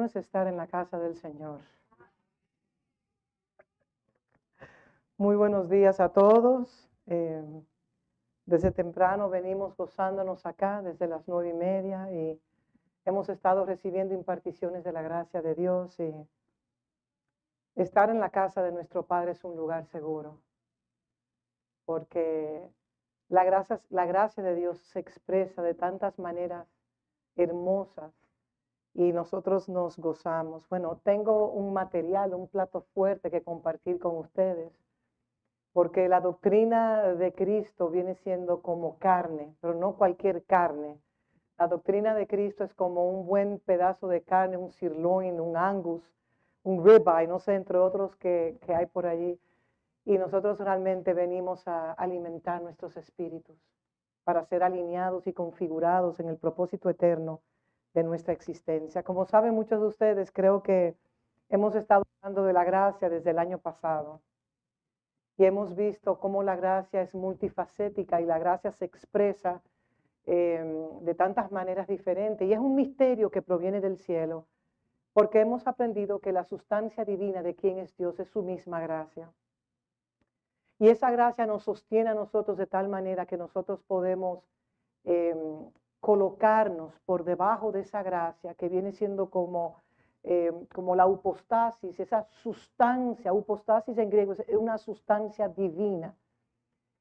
bueno es estar en la casa del Señor. Muy buenos días a todos. Desde temprano venimos gozándonos acá, desde las 9:30, y hemos estado recibiendo imparticiones de la gracia de Dios. Y estar en la casa de nuestro Padre es un lugar seguro, porque la gracia de Dios se expresa de tantas maneras hermosas y nosotros nos gozamos. Bueno, tengo un material, un plato fuerte que compartir con ustedes, porque la doctrina de Cristo viene siendo como carne, pero no cualquier carne. La doctrina de Cristo es como un buen pedazo de carne, un sirloin, un angus, un ribeye, no sé, entre otros que hay por allí. Y nosotros realmente venimos a alimentar nuestros espíritus para ser alineados y configurados en el propósito eterno de nuestra existencia. Como saben muchos de ustedes, creo que hemos estado hablando de la gracia desde el año pasado. Y hemos visto cómo la gracia es multifacética y la gracia se expresa de tantas maneras diferentes. Y es un misterio que proviene del cielo, porque hemos aprendido que la sustancia divina de quién es Dios es su misma gracia. Y esa gracia nos sostiene a nosotros de tal manera que nosotros podemos colocarnos por debajo de esa gracia que viene siendo como la upostasis, esa sustancia. Upostasis en griego es una sustancia divina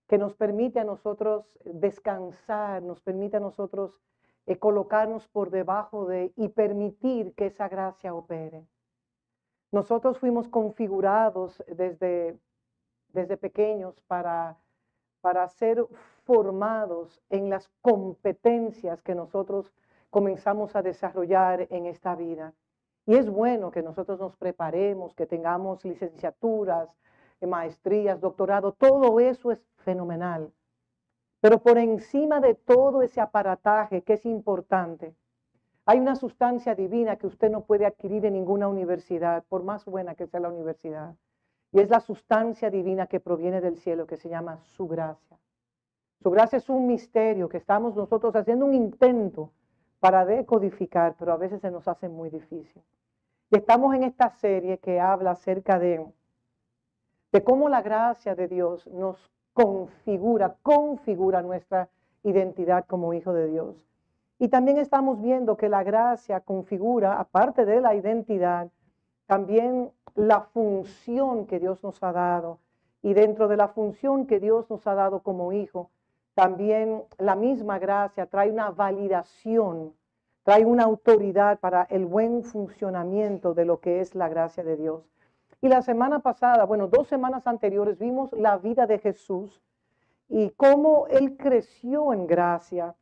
que nos permite a nosotros descansar, nos permite a nosotros colocarnos por debajo de y permitir que esa gracia opere. Nosotros fuimos configurados desde pequeños para ser formados en las competencias que nosotros comenzamos a desarrollar en esta vida. Y es bueno que nosotros nos preparemos, que tengamos licenciaturas, maestrías, doctorado, todo eso es fenomenal. Pero por encima de todo ese aparataje que es importante, hay una sustancia divina que usted no puede adquirir en ninguna universidad, por más buena que sea la universidad. Y es la sustancia divina que proviene del cielo, que se llama su gracia. Su gracia es un misterio que estamos nosotros haciendo un intento para decodificar, pero a veces se nos hace muy difícil. Y estamos en esta serie que habla acerca de cómo la gracia de Dios nos configura nuestra identidad como hijo de Dios. Y también estamos viendo que la gracia configura, aparte de la identidad, también la función que Dios nos ha dado. Y dentro de la función que Dios nos ha dado como hijo, también la misma gracia trae una validación, trae una autoridad para el buen funcionamiento de lo que es la gracia de Dios. Y la semana pasada, 2 semanas anteriores, vimos la vida de Jesús y cómo Él creció en gracia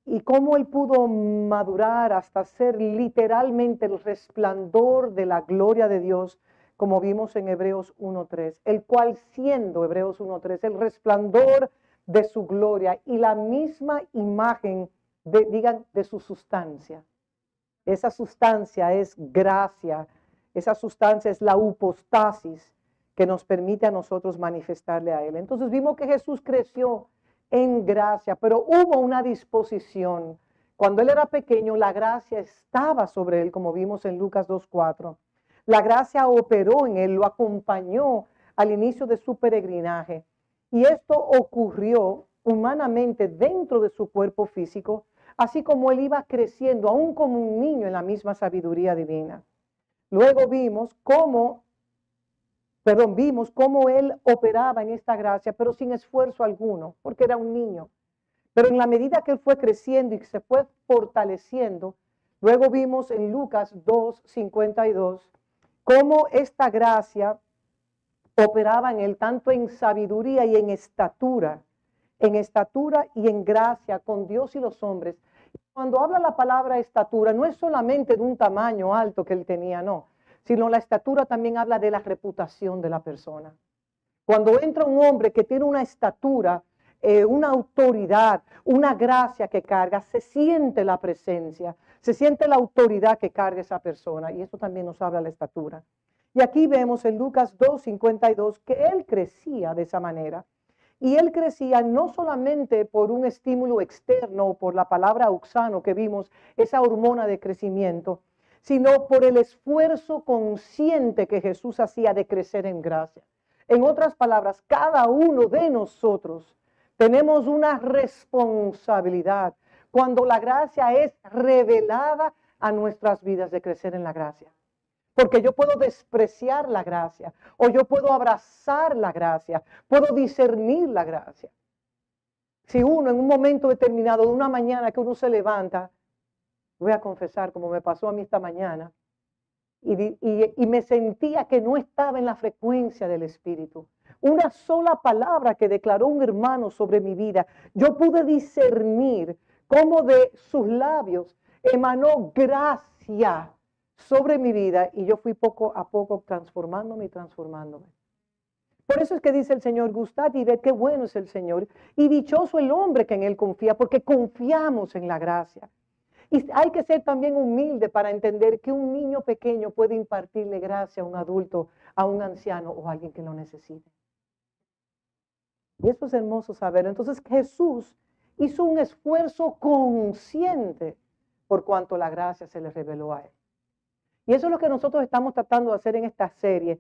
y cómo Él pudo madurar hasta ser literalmente el resplandor de la gloria de Dios, como vimos en Hebreos 1:3, el cual siendo, Hebreos 1:3, el resplandor de su gloria y la misma imagen de su sustancia. Esa sustancia es gracia, esa sustancia es la upostasis que nos permite a nosotros manifestarle a Él. Entonces vimos que Jesús creció en gracia, pero hubo una disposición. Cuando Él era pequeño, la gracia estaba sobre Él, como vimos en Lucas 2:4. La gracia operó en Él, lo acompañó al inicio de su peregrinaje. Y esto ocurrió humanamente dentro de su cuerpo físico, así como Él iba creciendo, aún como un niño en la misma sabiduría divina. Luego vimos cómo Él operaba en esta gracia, pero sin esfuerzo alguno, porque era un niño. Pero en la medida que Él fue creciendo y se fue fortaleciendo, luego vimos en Lucas 2:52, cómo esta gracia operaba en Él tanto en sabiduría y en estatura y en gracia con Dios y los hombres. Cuando habla la palabra estatura, no es solamente de un tamaño alto que Él tenía, no, sino la estatura también habla de la reputación de la persona. Cuando entra un hombre que tiene una estatura, una autoridad, una gracia que carga, se siente la presencia, se siente la autoridad que carga esa persona, y eso también nos habla de la estatura. Y aquí vemos en Lucas 2:52 que Él crecía de esa manera. Y Él crecía no solamente por un estímulo externo o por la palabra auxano que vimos, esa hormona de crecimiento, sino por el esfuerzo consciente que Jesús hacía de crecer en gracia. En otras palabras, cada uno de nosotros tenemos una responsabilidad cuando la gracia es revelada a nuestras vidas de crecer en la gracia. Porque yo puedo despreciar la gracia o yo puedo abrazar la gracia, puedo discernir la gracia. Si uno en un momento determinado, de una mañana que uno se levanta, voy a confesar como me pasó a mí esta mañana, y me sentía que no estaba en la frecuencia del Espíritu. Una sola palabra que declaró un hermano sobre mi vida, yo pude discernir cómo de sus labios emanó gracia sobre mi vida y yo fui poco a poco transformándome y transformándome. Por eso es que dice el Señor, gustad y ved qué bueno es el Señor y dichoso el hombre que en Él confía, porque confiamos en la gracia. Y hay que ser también humilde para entender que un niño pequeño puede impartirle gracia a un adulto, a un anciano o a alguien que lo necesite. Y eso es hermoso saber. Entonces Jesús hizo un esfuerzo consciente por cuanto la gracia se le reveló a Él. Y eso es lo que nosotros estamos tratando de hacer en esta serie.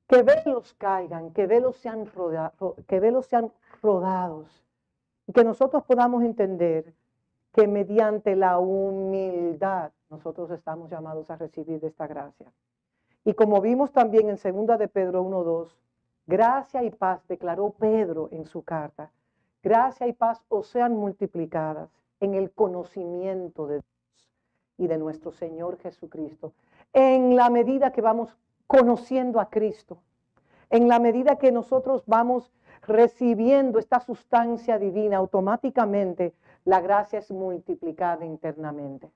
Que velos caigan, que velos sean rodados. Y que nosotros podamos entender que mediante la humildad nosotros estamos llamados a recibir de esta gracia. Y como vimos también en 2 de Pedro 1:2, gracia y paz declaró Pedro en su carta. Gracia y paz os sean multiplicadas en el conocimiento de Dios y de nuestro Señor Jesucristo. En la medida que vamos conociendo a Cristo, en la medida que nosotros vamos recibiendo esta sustancia divina, automáticamente la gracia es multiplicada internamente.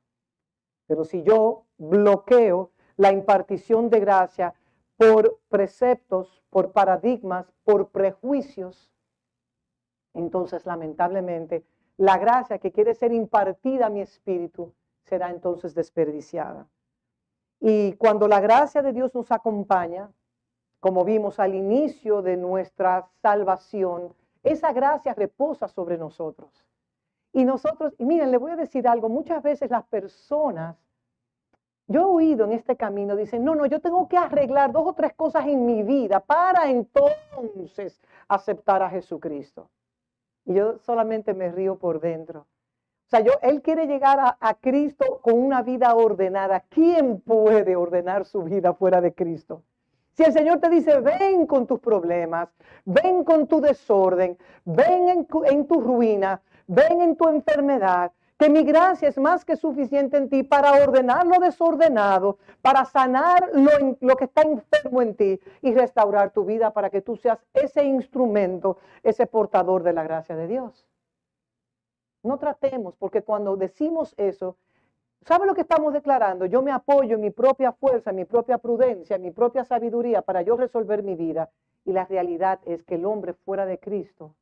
Pero si yo bloqueo la impartición de gracia por preceptos, por paradigmas, por prejuicios, entonces lamentablemente la gracia que quiere ser impartida a mi espíritu será entonces desperdiciada. Y cuando la gracia de Dios nos acompaña, como vimos al inicio de nuestra salvación, esa gracia reposa sobre nosotros. Y nosotros, y miren, le voy a decir algo, muchas veces las personas, yo he oído en este camino, dicen, no, yo tengo que arreglar 2 o 3 cosas en mi vida para entonces aceptar a Jesucristo. Y yo solamente me río por dentro. O sea, él quiere llegar a Cristo con una vida ordenada. ¿Quién puede ordenar su vida fuera de Cristo? Si el Señor te dice, ven con tus problemas, ven con tu desorden, ven en tu ruina, ven en tu enfermedad, que mi gracia es más que suficiente en ti para ordenar lo desordenado, para sanar lo que está enfermo en ti y restaurar tu vida para que tú seas ese instrumento, ese portador de la gracia de Dios. No tratemos, porque cuando decimos eso, ¿sabe lo que estamos declarando? Yo me apoyo en mi propia fuerza, en mi propia prudencia, en mi propia sabiduría para yo resolver mi vida. Y la realidad es que el hombre fuera de Cristo,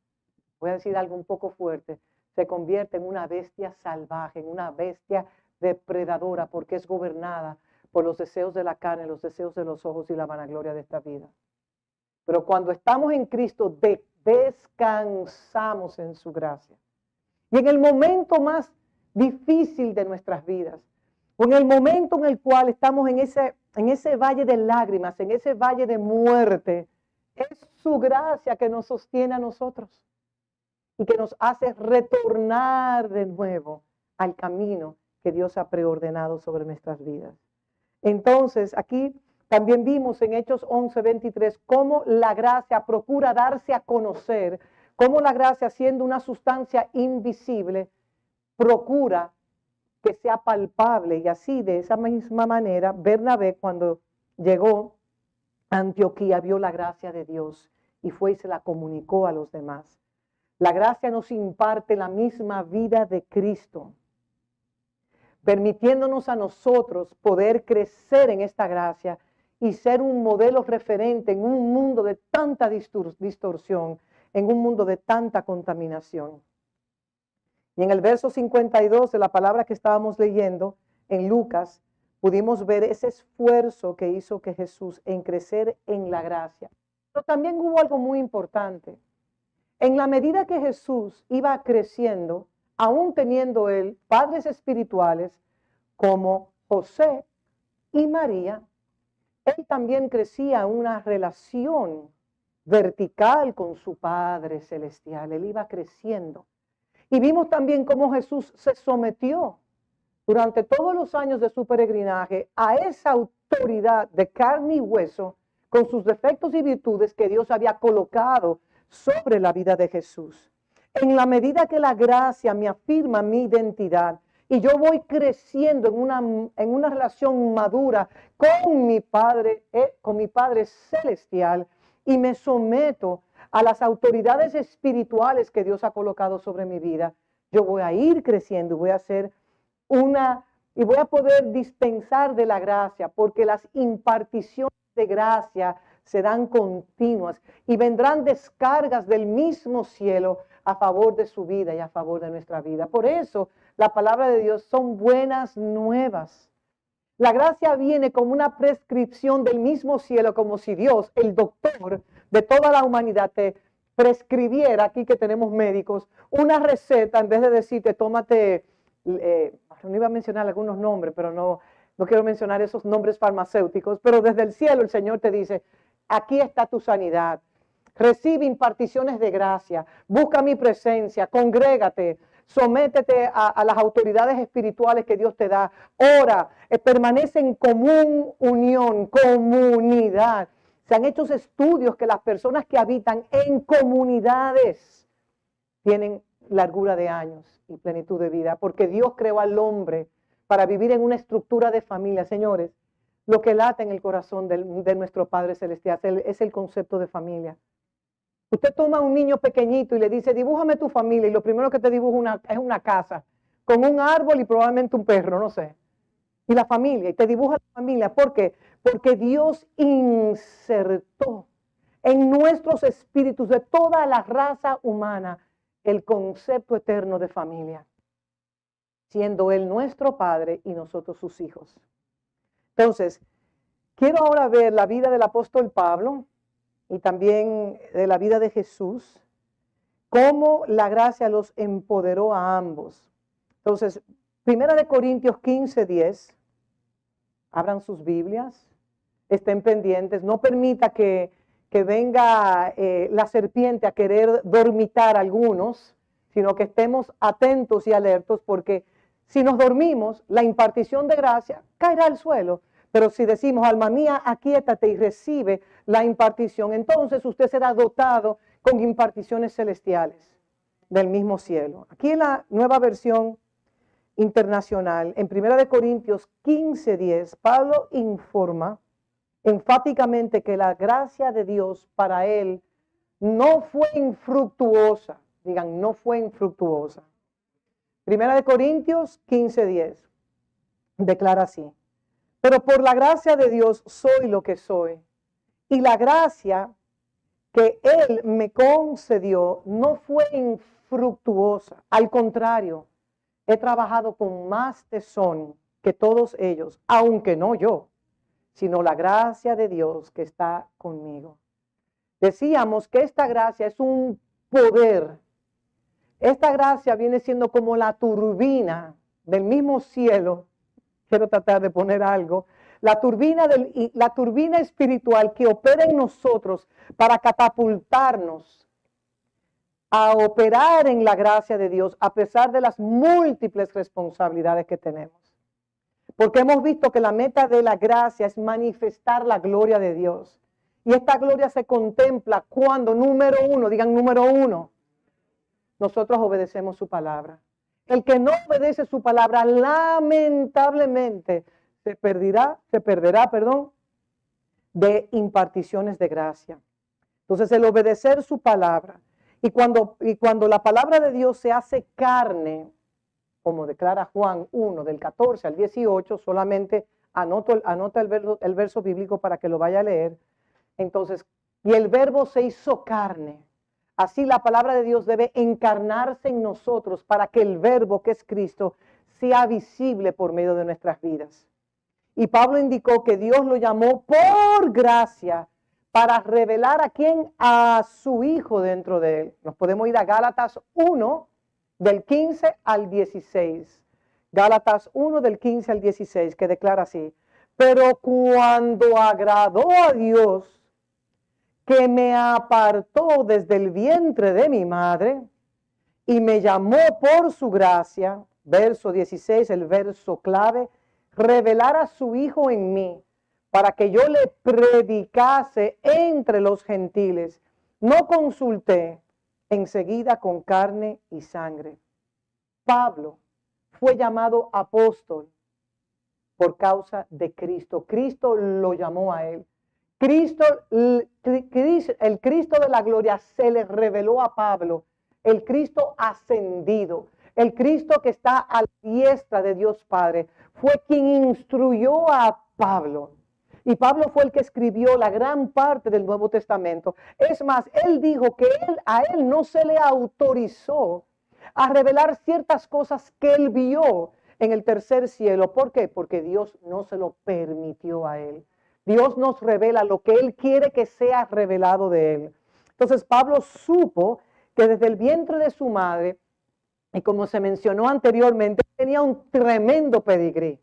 voy a decir algo un poco fuerte, se convierte en una bestia salvaje, en una bestia depredadora, porque es gobernada por los deseos de la carne, los deseos de los ojos y la vanagloria de esta vida. Pero cuando estamos en Cristo, descansamos en su gracia. Y en el momento más difícil de nuestras vidas, o en el momento en el cual estamos en ese valle de lágrimas, en ese valle de muerte, es su gracia que nos sostiene a nosotros y que nos hace retornar de nuevo al camino que Dios ha preordenado sobre nuestras vidas. Entonces, aquí también vimos en Hechos 11:23 cómo la gracia procura darse a conocer, cómo la gracia, siendo una sustancia invisible, procura que sea palpable. Y así, de esa misma manera, Bernabé, cuando llegó a Antioquía, vio la gracia de Dios y fue y se la comunicó a los demás. La gracia nos imparte la misma vida de Cristo, permitiéndonos a nosotros poder crecer en esta gracia y ser un modelo referente en un mundo de tanta distorsión, en un mundo de tanta contaminación. Y en el verso 52 de la palabra que estábamos leyendo en Lucas, pudimos ver ese esfuerzo que hizo que Jesús en crecer en la gracia. Pero también hubo algo muy importante. En la medida que Jesús iba creciendo, aún teniendo él padres espirituales como José y María, él también crecía en una relación vertical con su Padre Celestial. Él iba creciendo. Y vimos también cómo Jesús se sometió durante todos los años de su peregrinaje a esa autoridad de carne y hueso con sus defectos y virtudes que Dios había colocado sobre la vida de Jesús. En la medida que la gracia me afirma mi identidad y yo voy creciendo en una relación madura con mi Padre Celestial y me someto a las autoridades espirituales que Dios ha colocado sobre mi vida, yo voy a ir creciendo y voy a ser y voy a poder dispensar de la gracia, porque las imparticiones de gracia serán continuas y vendrán descargas del mismo cielo a favor de su vida y a favor de nuestra vida. Por eso la palabra de Dios son buenas nuevas. La gracia viene como una prescripción del mismo cielo, como si Dios, el doctor de toda la humanidad, te prescribiera, aquí que tenemos médicos, una receta en vez de decirte tómate, no iba a mencionar algunos nombres, pero no quiero mencionar esos nombres farmacéuticos, pero desde el cielo el Señor te dice, aquí está tu sanidad, recibe imparticiones de gracia, busca mi presencia, congrégate, sométete a las autoridades espirituales que Dios te da, ora, permanece en común unión, comunidad. Se han hecho estudios que las personas que habitan en comunidades tienen largura de años y plenitud de vida, porque Dios creó al hombre para vivir en una estructura de familia. Señores, lo que late en el corazón de nuestro Padre Celestial es el concepto de familia. Usted toma a un niño pequeñito y le dice, dibújame tu familia, y lo primero que te dibuja es una casa, con un árbol y probablemente un perro, no sé. Y la familia, y te dibuja la familia. ¿Por qué? Porque Dios insertó en nuestros espíritus de toda la raza humana el concepto eterno de familia, siendo Él nuestro Padre y nosotros sus hijos. Entonces, quiero ahora ver la vida del apóstol Pablo y también de la vida de Jesús, cómo la gracia los empoderó a ambos. Entonces, 1 Corintios 15:10, abran sus Biblias, estén pendientes, no permita que venga la serpiente a querer dormitar a algunos, sino que estemos atentos y alertos, porque si nos dormimos, la impartición de gracia caerá al suelo. Pero si decimos, alma mía, aquíétate y recibe la impartición, entonces usted será dotado con imparticiones celestiales del mismo cielo. Aquí en la Nueva Versión Internacional, en 1 Corintios 15:10, Pablo informa enfáticamente que la gracia de Dios para él no fue infructuosa. Digan, no fue infructuosa. 1 Corintios 15:10 declara así: pero por la gracia de Dios soy lo que soy, y la gracia que Él me concedió no fue infructuosa. Al contrario, he trabajado con más tesón que todos ellos, aunque no yo, sino la gracia de Dios que está conmigo. Decíamos que esta gracia es un poder. Esta gracia viene siendo como la turbina del mismo cielo. Quiero tratar de poner algo. La turbina espiritual que opera en nosotros para catapultarnos a operar en la gracia de Dios a pesar de las múltiples responsabilidades que tenemos. Porque hemos visto que la meta de la gracia es manifestar la gloria de Dios. Y esta gloria se contempla cuando, número uno, digan número uno, nosotros obedecemos su palabra. El que no obedece su palabra, lamentablemente, se perderá, de imparticiones de gracia. Entonces, el obedecer su palabra, y cuando la palabra de Dios se hace carne, como declara Juan 1, del 14 al 18, solamente anota el verso bíblico para que lo vaya a leer. Entonces, y el verbo se hizo carne. Así la palabra de Dios debe encarnarse en nosotros para que el verbo que es Cristo sea visible por medio de nuestras vidas. Y Pablo indicó que Dios lo llamó por gracia para revelar a quién, a su Hijo dentro de él. Nos podemos ir a Gálatas 1, del 15 al 16. Gálatas 1 del 15 al 16, que declara así: pero cuando agradó a Dios, que me apartó desde el vientre de mi madre y me llamó por su gracia, verso 16, el verso clave, revelar a su Hijo en mí, para que yo le predicase entre los gentiles, no consulté enseguida con carne y sangre. Pablo fue llamado apóstol por causa de Cristo. Cristo lo llamó a él. El Cristo de la gloria se le reveló a Pablo, el Cristo ascendido, el Cristo que está a la diestra de Dios Padre, fue quien instruyó a Pablo. Y Pablo fue el que escribió la gran parte del Nuevo Testamento. Es más, él dijo que a él no se le autorizó a revelar ciertas cosas que él vio en el tercer cielo. ¿Por qué? Porque Dios no se lo permitió a él. Dios nos revela lo que Él quiere que sea revelado de Él. Entonces Pablo supo que desde el vientre de su madre, y como se mencionó anteriormente, tenía un tremendo pedigrí.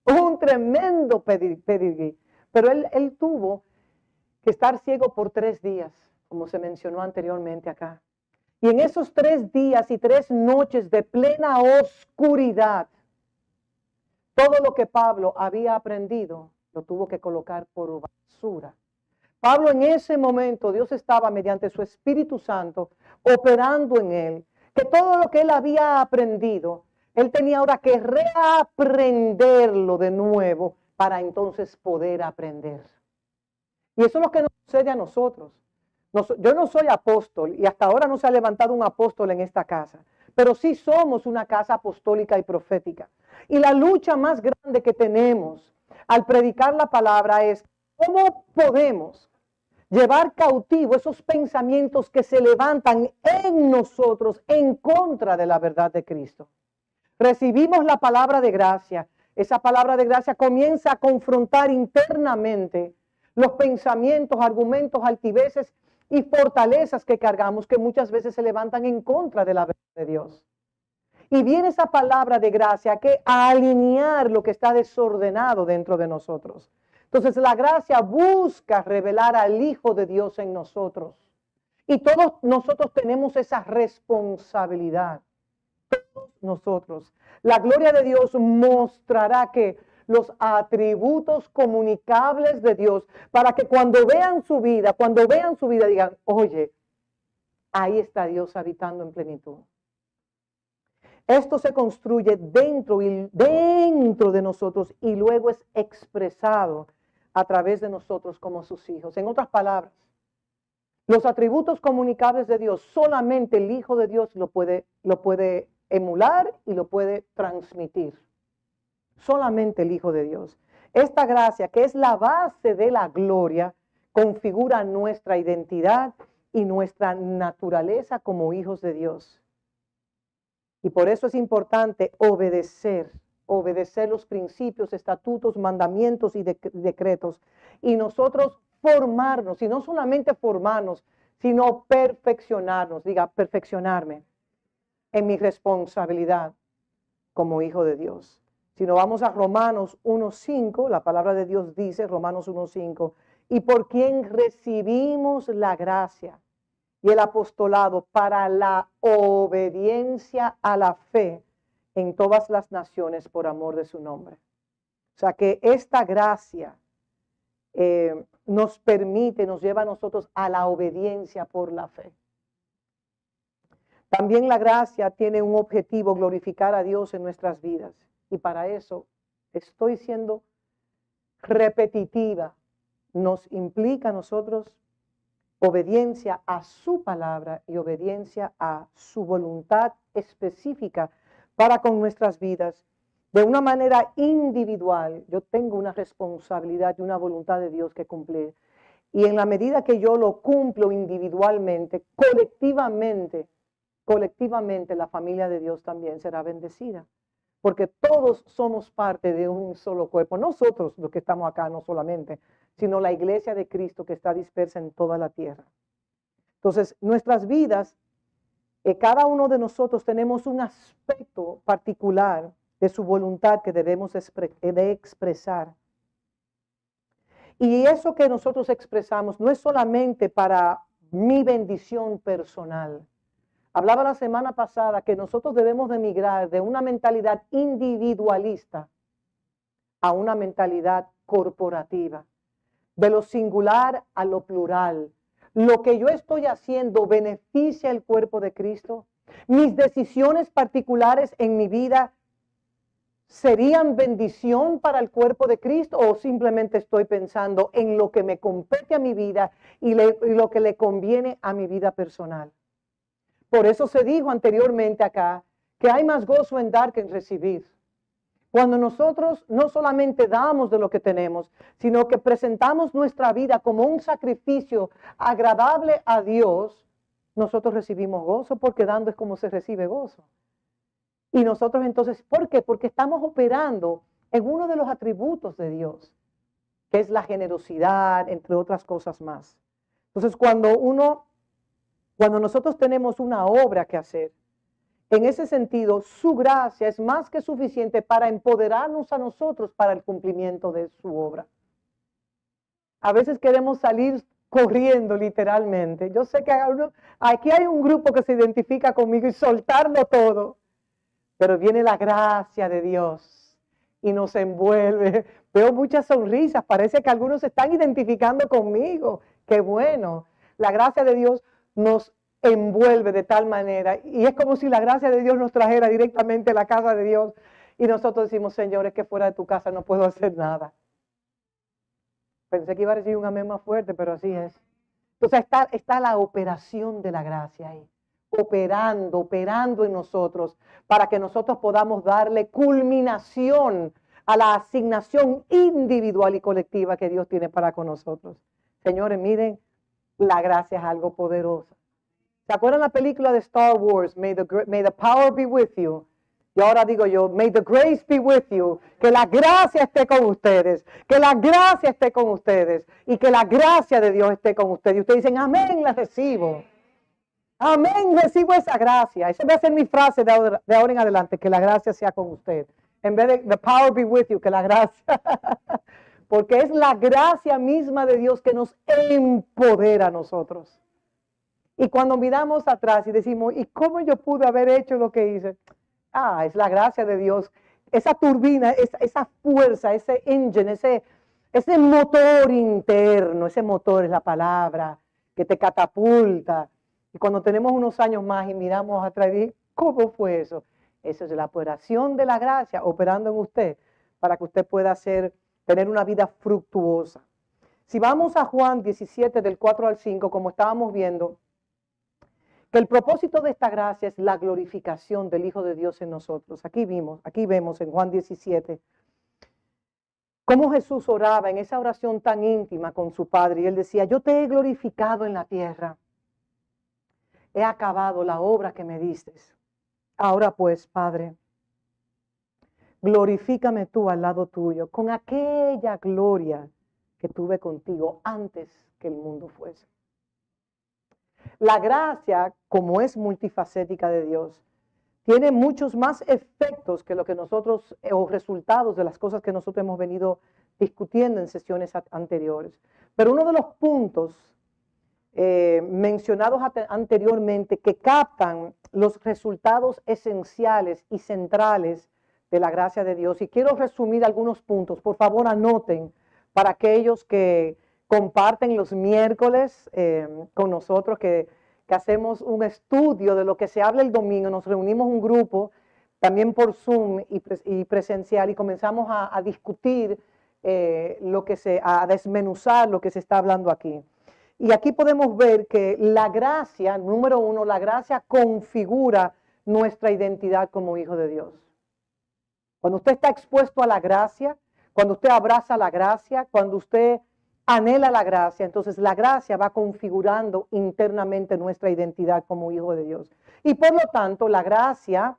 Un tremendo pedigrí. Pero él tuvo que estar ciego por 3 días, como se mencionó anteriormente acá. Y en esos 3 días y 3 noches de plena oscuridad, todo lo que Pablo había aprendido lo tuvo que colocar por basura. Pablo en ese momento, Dios estaba mediante su Espíritu Santo operando en él, que todo lo que él había aprendido, él tenía ahora que reaprenderlo de nuevo para entonces poder aprender. Y eso es lo que nos sucede a nosotros. Yo no soy apóstol y hasta ahora no se ha levantado un apóstol en esta casa, pero sí somos una casa apostólica y profética. Y la lucha más grande que tenemos al predicar la palabra es cómo podemos llevar cautivo esos pensamientos que se levantan en nosotros en contra de la verdad de Cristo. Recibimos la palabra de gracia. Esa palabra de gracia comienza a confrontar internamente los pensamientos, argumentos, altiveces y fortalezas que cargamos, que muchas veces se levantan en contra de la verdad de Dios. Y viene esa palabra de gracia que a alinear lo que está desordenado dentro de nosotros. Entonces la gracia busca revelar al Hijo de Dios en nosotros. Y todos nosotros tenemos esa responsabilidad. Todos nosotros. La gloria de Dios mostrará que los atributos comunicables de Dios, para que cuando vean su vida digan, oye, ahí está Dios habitando en plenitud. Esto se construye dentro de nosotros y luego es expresado a través de nosotros como sus hijos. En otras palabras, los atributos comunicables de Dios, solamente el Hijo de Dios lo puede emular y lo puede transmitir. Solamente el Hijo de Dios. Esta gracia, que es la base de la gloria, configura nuestra identidad y nuestra naturaleza como hijos de Dios. Y por eso es importante obedecer los principios, estatutos, mandamientos y decretos. Y nosotros formarnos, y no solamente formarnos, sino perfeccionarnos, perfeccionarme en mi responsabilidad como hijo de Dios. Si nos vamos a Romanos 1:5, la palabra de Dios dice, Romanos 1:5, y por quien recibimos la gracia y el apostolado para la obediencia a la fe en todas las naciones por amor de su nombre. O sea que esta gracia nos lleva a nosotros a la obediencia por la fe. También la gracia tiene un objetivo, glorificar a Dios en nuestras vidas. Y para eso estoy siendo repetitiva. Nos implica a nosotros obediencia a su palabra y obediencia a su voluntad específica para con nuestras vidas. De una manera individual, yo tengo una responsabilidad y una voluntad de Dios que cumplir. Y en la medida que yo lo cumplo individualmente, colectivamente la familia de Dios también será bendecida. Porque todos somos parte de un solo cuerpo. Nosotros los que estamos acá no solamente, sino la iglesia de Cristo que está dispersa en toda la tierra. Entonces, nuestras vidas, cada uno de nosotros tenemos un aspecto particular de su voluntad que debemos de expresar. Y eso que nosotros expresamos no es solamente para mi bendición personal. Hablaba la semana pasada que nosotros debemos de migrar de una mentalidad individualista a una mentalidad corporativa, de lo singular a lo plural. Lo que yo estoy haciendo beneficia el cuerpo de Cristo. Mis decisiones particulares en mi vida serían bendición para el cuerpo de Cristo, o simplemente estoy pensando en lo que me compete a mi vida y lo que le conviene a mi vida personal. Por eso se dijo anteriormente acá que hay más gozo en dar que en recibir. Cuando nosotros no solamente damos de lo que tenemos, sino que presentamos nuestra vida como un sacrificio agradable a Dios, nosotros recibimos gozo, porque dando es como se recibe gozo. Y nosotros entonces, ¿por qué? Porque estamos operando en uno de los atributos de Dios, que es la generosidad, entre otras cosas más. Entonces, cuando nosotros tenemos una obra que hacer, en ese sentido, su gracia es más que suficiente para empoderarnos a nosotros para el cumplimiento de su obra. A veces queremos salir corriendo literalmente. Yo sé que aquí hay un grupo que se identifica conmigo y soltarlo todo. Pero viene la gracia de Dios y nos envuelve. Veo muchas sonrisas, parece que algunos se están identificando conmigo. Qué bueno. La gracia de Dios nos envuelve de tal manera. Y es como si la gracia de Dios nos trajera directamente a la casa de Dios. Y nosotros decimos, Señor, es que fuera de tu casa no puedo hacer nada. Pensé que iba a recibir un amén más fuerte, pero así es. Entonces está la operación de la gracia ahí. Operando en nosotros para que nosotros podamos darle culminación a la asignación individual y colectiva que Dios tiene para con nosotros. Señores, miren, la gracia es algo poderoso. ¿Se acuerdan la película de Star Wars, May the power be with you? Y ahora digo yo, may the grace be with you. Que la gracia esté con ustedes. Que la gracia esté con ustedes. Y que la gracia de Dios esté con ustedes. Y ustedes dicen, amén, la recibo. Amén, recibo esa gracia. Esa va a ser mi frase de ahora en adelante, que la gracia sea con usted. En vez de the power be with you, que la gracia. Porque es la gracia misma de Dios que nos empodera a nosotros. Y cuando miramos atrás y decimos, ¿y cómo yo pude haber hecho lo que hice? Es la gracia de Dios. Esa turbina, esa fuerza, ese engine, ese motor interno, ese motor es la palabra que te catapulta. Y cuando tenemos unos años más y miramos atrás y decimos, ¿cómo fue eso? Eso es la operación de la gracia operando en usted para que usted pueda tener una vida fructuosa. Si vamos a Juan 17 del 4 al 5, como estábamos viendo, que el propósito de esta gracia es la glorificación del Hijo de Dios en nosotros. Aquí vemos en Juan 17 cómo Jesús oraba en esa oración tan íntima con su Padre. Y él decía, yo te he glorificado en la tierra. He acabado la obra que me diste. Ahora pues, Padre, glorifícame tú al lado tuyo con aquella gloria que tuve contigo antes que el mundo fuese. La gracia, como es multifacética de Dios, tiene muchos más efectos que lo que nosotros, o resultados de las cosas que nosotros hemos venido discutiendo en sesiones anteriores. Pero uno de los puntos mencionados anteriormente que captan los resultados esenciales y centrales de la gracia de Dios, y quiero resumir algunos puntos, por favor anoten para aquellos que comparten los miércoles con nosotros, que hacemos un estudio de lo que se habla el domingo. Nos reunimos un grupo también por Zoom y presencial y comenzamos a discutir a desmenuzar lo que se está hablando aquí. Y aquí podemos ver que la gracia, número uno, la gracia configura nuestra identidad como hijo de Dios. Cuando usted está expuesto a la gracia, cuando usted abraza la gracia, cuando usted anhela la gracia, entonces la gracia va configurando internamente nuestra identidad como hijo de Dios. Y por lo tanto, la gracia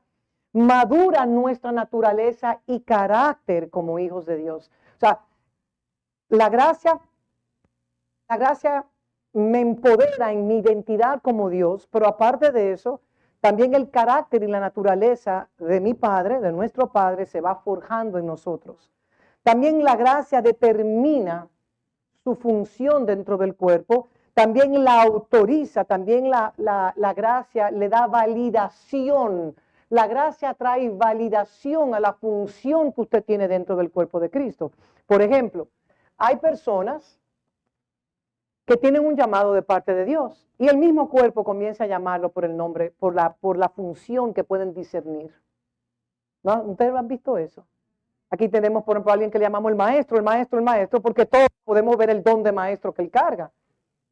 madura nuestra naturaleza y carácter como hijos de Dios. O sea, la gracia me empodera en mi identidad como Dios, pero aparte de eso, también el carácter y la naturaleza de mi Padre, de nuestro Padre, se va forjando en nosotros. También la gracia determina su función dentro del cuerpo, también la autoriza, también la gracia le da validación. La gracia trae validación a la función que usted tiene dentro del cuerpo de Cristo. Por ejemplo, hay personas que tienen un llamado de parte de Dios y el mismo cuerpo comienza a llamarlo por el nombre, por la función que pueden discernir. ¿No? ¿Ustedes han visto eso? Aquí tenemos, por ejemplo, a alguien que le llamamos el maestro, porque todos podemos ver el don de maestro que él carga,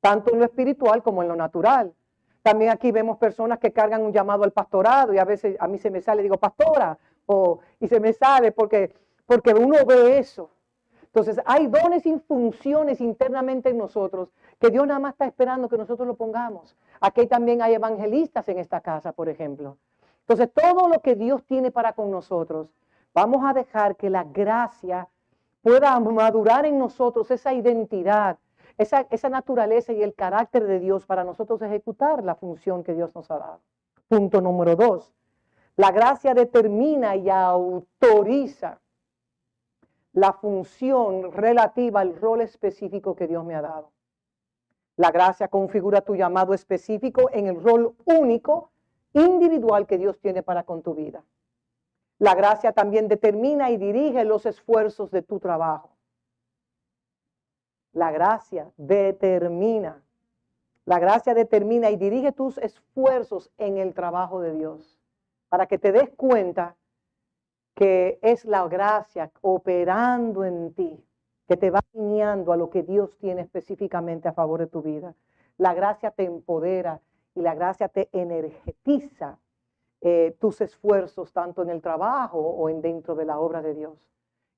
tanto en lo espiritual como en lo natural. También aquí vemos personas que cargan un llamado al pastorado y a veces a mí se me sale, digo, pastora, y se me sale porque uno ve eso. Entonces hay dones y funciones internamente en nosotros que Dios nada más está esperando que nosotros lo pongamos. Aquí también hay evangelistas en esta casa, por ejemplo. Entonces todo lo que Dios tiene para con nosotros, vamos a dejar que la gracia pueda madurar en nosotros esa identidad, esa naturaleza y el carácter de Dios para nosotros ejecutar la función que Dios nos ha dado. Punto número 2. La gracia determina y autoriza la función relativa al rol específico que Dios me ha dado. La gracia configura tu llamado específico en el rol único, individual que Dios tiene para con tu vida. La gracia también determina y dirige los esfuerzos de tu trabajo. La gracia determina y dirige tus esfuerzos en el trabajo de Dios, para que te des cuenta que es la gracia operando en ti, que te va guiando a lo que Dios tiene específicamente a favor de tu vida. La gracia te empodera y la gracia te energetiza tus esfuerzos tanto en el trabajo o en dentro de la obra de Dios.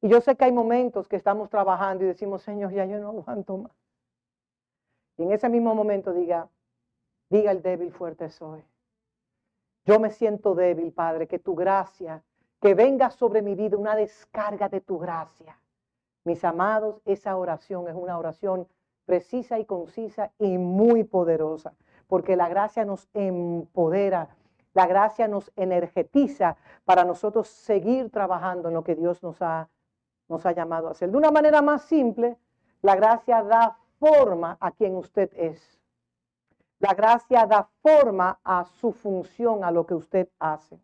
Y yo sé que hay momentos que estamos trabajando y decimos, Señor, ya yo no aguanto más. Y en ese mismo momento diga el débil, fuerte soy. Yo me siento débil, Padre, que tu gracia, que venga sobre mi vida una descarga de tu gracia. Mis amados, esa oración es una oración precisa y concisa y muy poderosa, porque la gracia nos empodera, la gracia nos energetiza para nosotros seguir trabajando en lo que Dios nos ha llamado a hacer. De una manera más simple, la gracia da forma a quien usted es. La gracia da forma a su función, a lo que usted hace.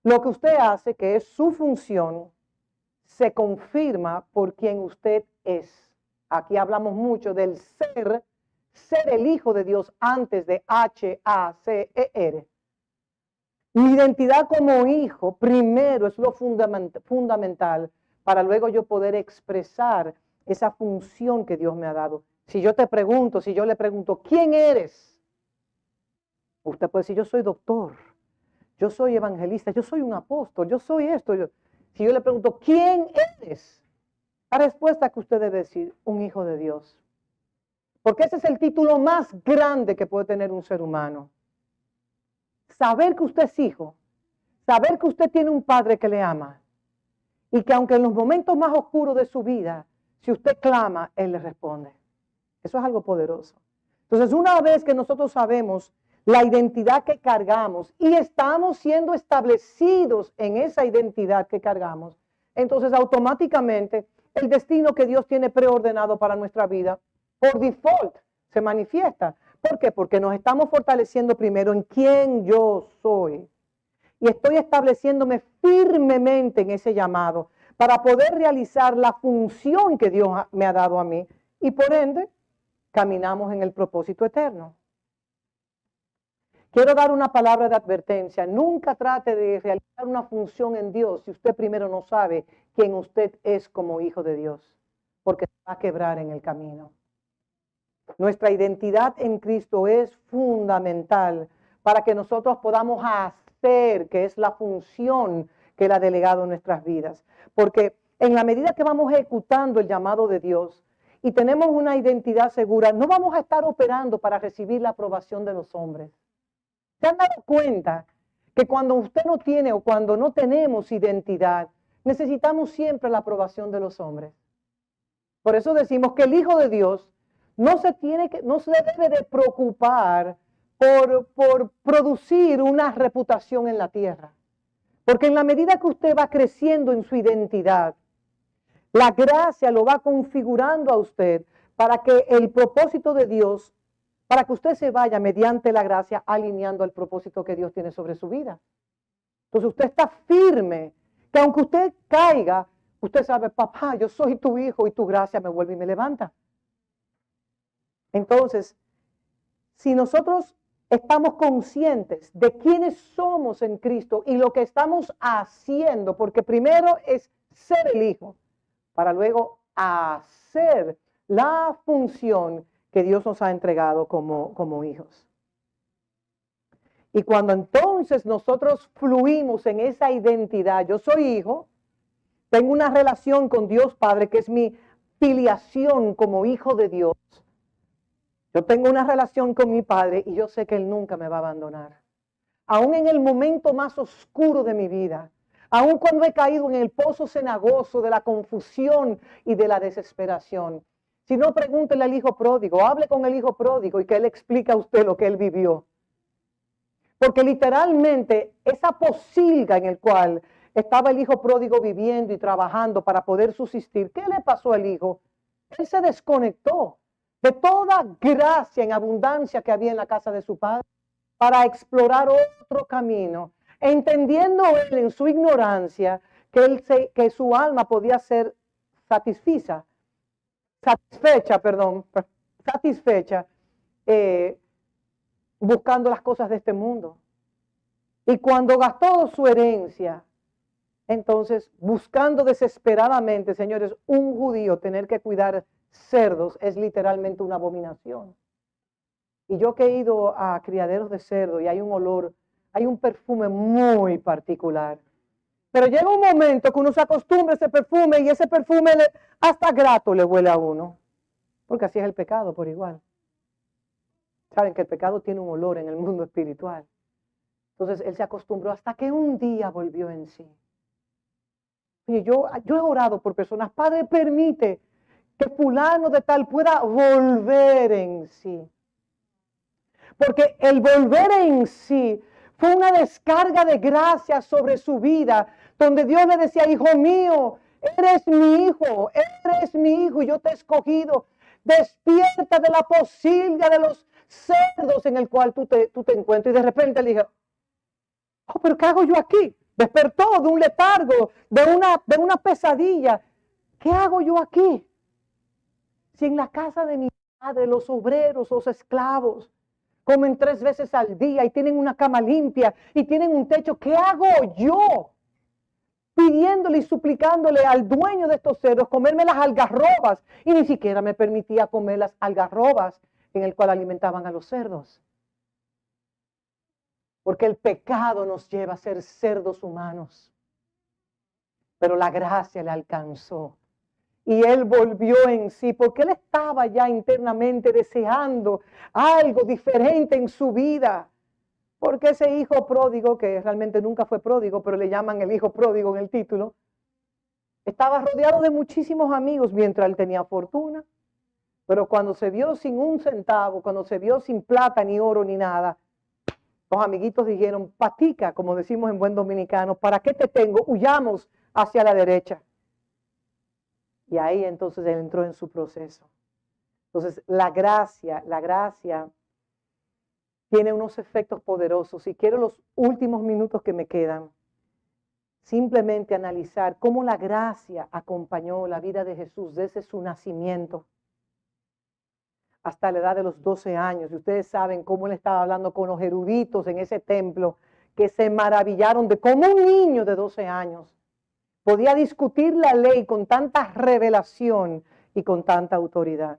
Lo que usted hace, que es su función, se confirma por quien usted es. Aquí hablamos mucho del ser el Hijo de Dios antes de H-A-C-E-R. Mi identidad como hijo primero es lo fundamental para luego yo poder expresar esa función que Dios me ha dado. Si yo le pregunto, ¿quién eres? Usted puede decir, yo soy doctor, yo soy evangelista, yo soy un apóstol, yo soy esto. Si yo le pregunto, ¿quién eres? La respuesta que usted debe decir, un hijo de Dios. Porque ese es el título más grande que puede tener un ser humano. Saber que usted es hijo, saber que usted tiene un padre que le ama y que aunque en los momentos más oscuros de su vida, si usted clama, Él le responde. Eso es algo poderoso. Entonces, una vez que nosotros sabemos la identidad que cargamos y estamos siendo establecidos en esa identidad que cargamos, entonces automáticamente el destino que Dios tiene preordenado para nuestra vida, por default, se manifiesta. ¿Por qué? Porque nos estamos fortaleciendo primero en quién yo soy. Y estoy estableciéndome firmemente en ese llamado para poder realizar la función que Dios me ha dado a mí. Y por ende, caminamos en el propósito eterno. Quiero dar una palabra de advertencia. Nunca trate de realizar una función en Dios si usted primero no sabe quién usted es como hijo de Dios, porque se va a quebrar en el camino. Nuestra identidad en Cristo es fundamental para que nosotros podamos hacer, que es la función que Él ha delegado en nuestras vidas. Porque en la medida que vamos ejecutando el llamado de Dios y tenemos una identidad segura, no vamos a estar operando para recibir la aprobación de los hombres. ¿Se han dado cuenta que cuando usted no tiene o cuando no tenemos identidad, necesitamos siempre la aprobación de los hombres? Por eso decimos que el Hijo de Dios no se debe de preocupar por producir una reputación en la tierra. Porque en la medida que usted va creciendo en su identidad, la gracia lo va configurando a usted para que el propósito de Dios, para que usted se vaya mediante la gracia alineando al propósito que Dios tiene sobre su vida. Entonces usted está firme, que aunque usted caiga, usted sabe, papá, yo soy tu hijo y tu gracia me vuelve y me levanta. Entonces, si nosotros estamos conscientes de quiénes somos en Cristo y lo que estamos haciendo, porque primero es ser el hijo, para luego hacer la función que Dios nos ha entregado como hijos. Y cuando entonces nosotros fluimos en esa identidad, yo soy hijo, tengo una relación con Dios Padre, que es mi filiación como hijo de Dios. Yo tengo una relación con mi Padre y yo sé que Él nunca me va a abandonar. Aún en el momento más oscuro de mi vida, aún cuando he caído en el pozo cenagoso de la confusión y de la desesperación. Si no, pregúntele al hijo pródigo, hable con el hijo pródigo y que Él explique a usted lo que Él vivió. Porque literalmente esa posilga en el cual estaba el hijo pródigo viviendo y trabajando para poder subsistir, ¿qué le pasó al hijo? Él se desconectó de toda gracia en abundancia que había en la casa de su padre para explorar otro camino, entendiendo él en su ignorancia que su alma podía ser satisfecha, buscando las cosas de este mundo. Y cuando gastó su herencia, entonces buscando desesperadamente, señores, un judío tener que cuidar cerdos es literalmente una abominación. Y yo que he ido a criaderos de cerdo y hay un olor, hay un perfume muy particular. Pero llega un momento que uno se acostumbra a ese perfume y ese perfume hasta grato le huele a uno. Porque así es el pecado por igual. Saben que el pecado tiene un olor en el mundo espiritual. Entonces él se acostumbró hasta que un día volvió en sí. Y yo he orado por personas, Padre, permite que fulano de tal pueda volver en sí. Porque el volver en sí fue una descarga de gracia sobre su vida, donde Dios le decía, hijo mío, eres mi hijo, y yo te he escogido. Despierta de la posilga de los cerdos en el cual tú te encuentras. Y de repente le dije, oh, pero ¿qué hago yo aquí? Despertó de un letargo, de una pesadilla. ¿Qué hago yo aquí? Si en la casa de mi padre los obreros, los esclavos, comen 3 veces al día y tienen una cama limpia y tienen un techo, ¿qué hago yo? Pidiéndole y suplicándole al dueño de estos cerdos comerme las algarrobas, y ni siquiera me permitía comer las algarrobas en el cual alimentaban a los cerdos. Porque el pecado nos lleva a ser cerdos humanos. Pero la gracia le alcanzó. Y él volvió en sí, porque él estaba ya internamente deseando algo diferente en su vida. Porque ese hijo pródigo, que realmente nunca fue pródigo, pero le llaman el hijo pródigo en el título, estaba rodeado de muchísimos amigos mientras él tenía fortuna. Pero cuando se vio sin un centavo, cuando se vio sin plata, ni oro, ni nada, los amiguitos dijeron, patica, como decimos en buen dominicano, ¿para qué te tengo? Huyamos hacia la derecha. Y ahí entonces él entró en su proceso. Entonces la gracia tiene unos efectos poderosos. Y quiero los últimos minutos que me quedan, simplemente analizar cómo la gracia acompañó la vida de Jesús desde su nacimiento hasta la edad de los 12 años. Y ustedes saben cómo él estaba hablando con los eruditos en ese templo, que se maravillaron de cómo un niño de 12 años podía discutir la ley con tanta revelación y con tanta autoridad.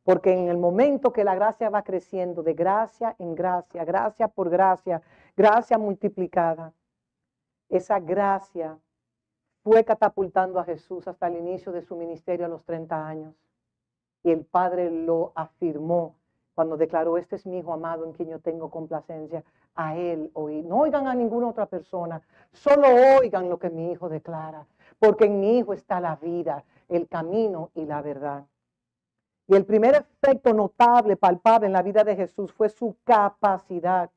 Porque en el momento que la gracia va creciendo de gracia en gracia, gracia por gracia, gracia multiplicada, esa gracia fue catapultando a Jesús hasta el inicio de su ministerio a los 30 años. Y el Padre lo afirmó cuando declaró, este es mi Hijo amado en quien yo tengo complacencia. A Él oír. No oigan a ninguna otra persona, solo oigan lo que mi Hijo declara. Porque en mi Hijo está la vida, el camino y la verdad. Y el primer efecto notable, palpable en la vida de Jesús fue su capacidad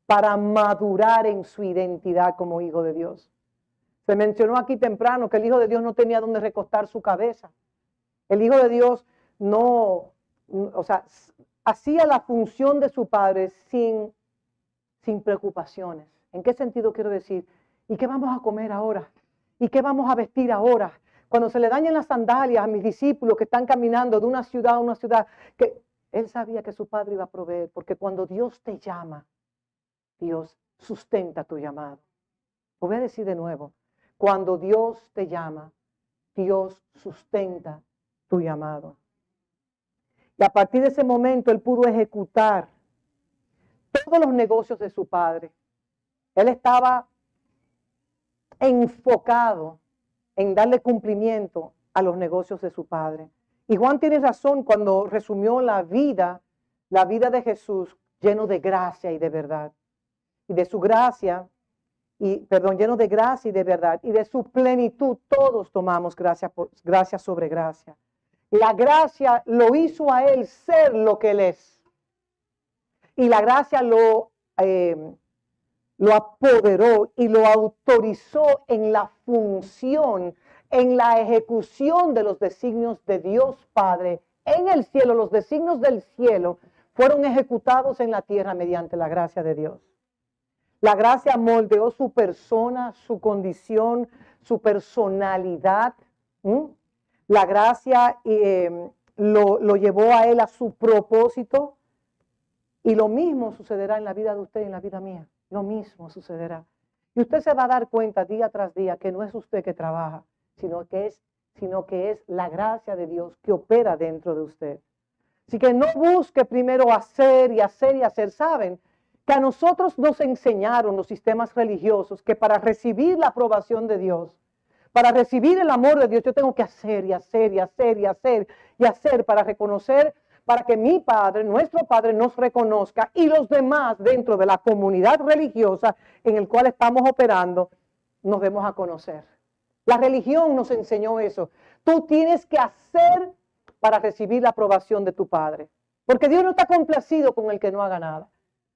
para madurar en su identidad como hijo de Dios. Se mencionó aquí temprano que el hijo de Dios no tenía donde recostar su cabeza. El hijo de Dios no, o sea, hacía la función de su padre sin preocupaciones. ¿En qué sentido quiero decir? ¿Y qué vamos a comer ahora? ¿Y qué vamos a vestir ahora? Cuando se le dañan las sandalias a mis discípulos que están caminando de una ciudad a una ciudad, que él sabía que su padre iba a proveer, porque cuando Dios te llama, Dios sustenta tu llamado. Lo voy a decir de nuevo. Cuando Dios te llama, Dios sustenta tu llamado. Y a partir de ese momento él pudo ejecutar todos los negocios de su padre. Él estaba enfocado en darle cumplimiento a los negocios de su padre. Y Juan tiene razón cuando resumió la vida de Jesús lleno de gracia y de verdad. Y de su gracia, lleno de gracia y de verdad. Y de su plenitud todos tomamos gracia sobre gracia. La gracia lo hizo a él ser lo que él es. Y la gracia lo apoderó y lo autorizó en la función, en la ejecución de los designios de Dios Padre en el cielo. Los designios del cielo fueron ejecutados en la tierra mediante la gracia de Dios. La gracia moldeó su persona, su condición, su personalidad. La gracia lo llevó a él a su propósito. Y lo mismo sucederá en la vida de usted y en la vida mía. Lo mismo sucederá. Y usted se va a dar cuenta día tras día que no es usted que trabaja, sino que es la gracia de Dios que opera dentro de usted. Así que no busque primero hacer y hacer y hacer. Saben que a nosotros nos enseñaron los sistemas religiosos que para recibir la aprobación de Dios, para recibir el amor de Dios, yo tengo que hacer y hacer y hacer y hacer y hacer para reconocer, para que mi Padre, nuestro Padre, nos reconozca y los demás dentro de la comunidad religiosa en el cual estamos operando, nos demos a conocer. La religión nos enseñó eso. Tú tienes que hacer para recibir la aprobación de tu Padre. Porque Dios no está complacido con el que no haga nada.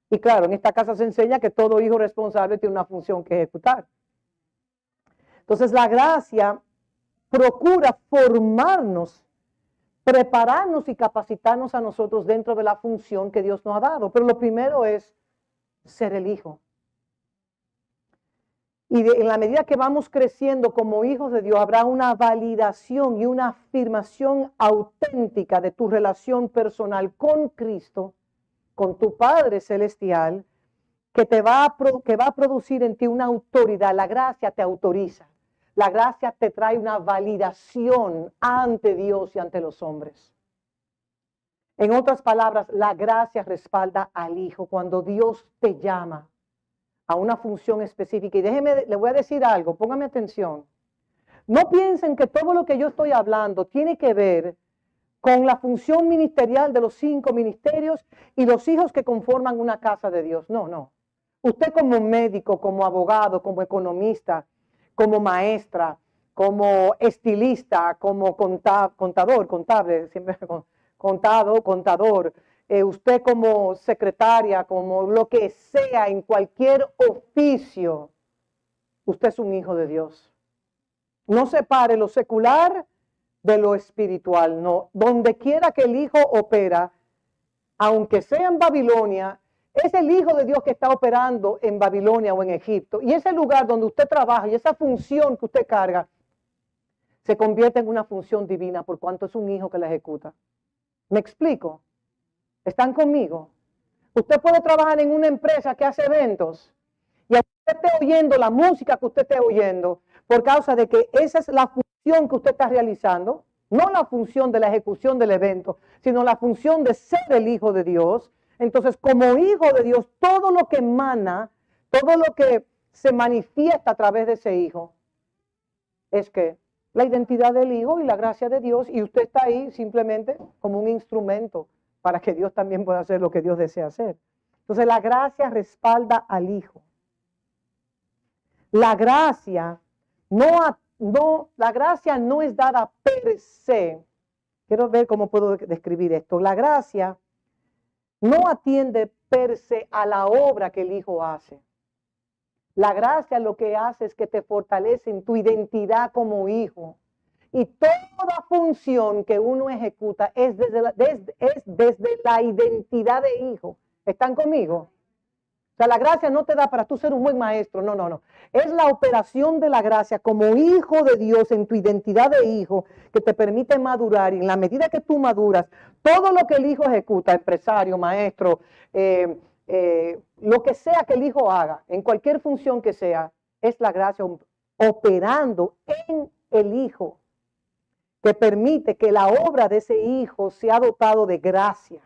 Y claro, en esta casa se enseña que todo hijo responsable tiene una función que ejecutar. Entonces la gracia procura formarnos, prepararnos y capacitarnos a nosotros dentro de la función que Dios nos ha dado. Pero lo primero es ser el hijo. Y en la medida que vamos creciendo como hijos de Dios, habrá una validación y una afirmación auténtica de tu relación personal con Cristo, con tu Padre Celestial, que va a producir en ti una autoridad. La gracia te autoriza. La gracia te trae una validación ante Dios y ante los hombres. En otras palabras, la gracia respalda al Hijo cuando Dios te llama a una función específica. Y le voy a decir algo, póngame atención. No piensen que todo lo que yo estoy hablando tiene que ver con la función ministerial de los 5 ministerios y los hijos que conforman una casa de Dios. No, no. Usted como médico, como abogado, como economista, como maestra, como estilista, como contable, siempre contador, usted como secretaria, como lo que sea, en cualquier oficio, usted es un hijo de Dios. No separe lo secular de lo espiritual, no. Donde quiera que el hijo opera, aunque sea en Babilonia, es el Hijo de Dios que está operando en Babilonia o en Egipto. Y ese lugar donde usted trabaja y esa función que usted carga, se convierte en una función divina por cuanto es un hijo que la ejecuta. ¿Me explico? ¿Están conmigo? Usted puede trabajar en una empresa que hace eventos y aunque usted esté oyendo la música que usted esté oyendo, por causa de que esa es la función que usted está realizando, no la función de la ejecución del evento, sino la función de ser el Hijo de Dios. Entonces, como hijo de Dios, todo lo que emana, todo lo que se manifiesta a través de ese hijo, es que la identidad del hijo y la gracia de Dios, y usted está ahí simplemente como un instrumento para que Dios también pueda hacer lo que Dios desea hacer. Entonces, la gracia respalda al hijo. La gracia no es dada per se quiero ver cómo puedo describir esto. La gracia no atiende per se a la obra que el Hijo hace. La gracia lo que hace es que te fortalece en tu identidad como hijo. Y toda función que uno ejecuta es desde la identidad de hijo. ¿Están conmigo? O sea, la gracia no te da para tú ser un buen maestro, no, no, no. Es la operación de la gracia como hijo de Dios en tu identidad de hijo que te permite madurar, y en la medida que tú maduras, todo lo que el hijo ejecuta, empresario, maestro, lo que sea que el hijo haga, en cualquier función que sea, es la gracia operando en el hijo, que permite que la obra de ese hijo sea dotado de gracia.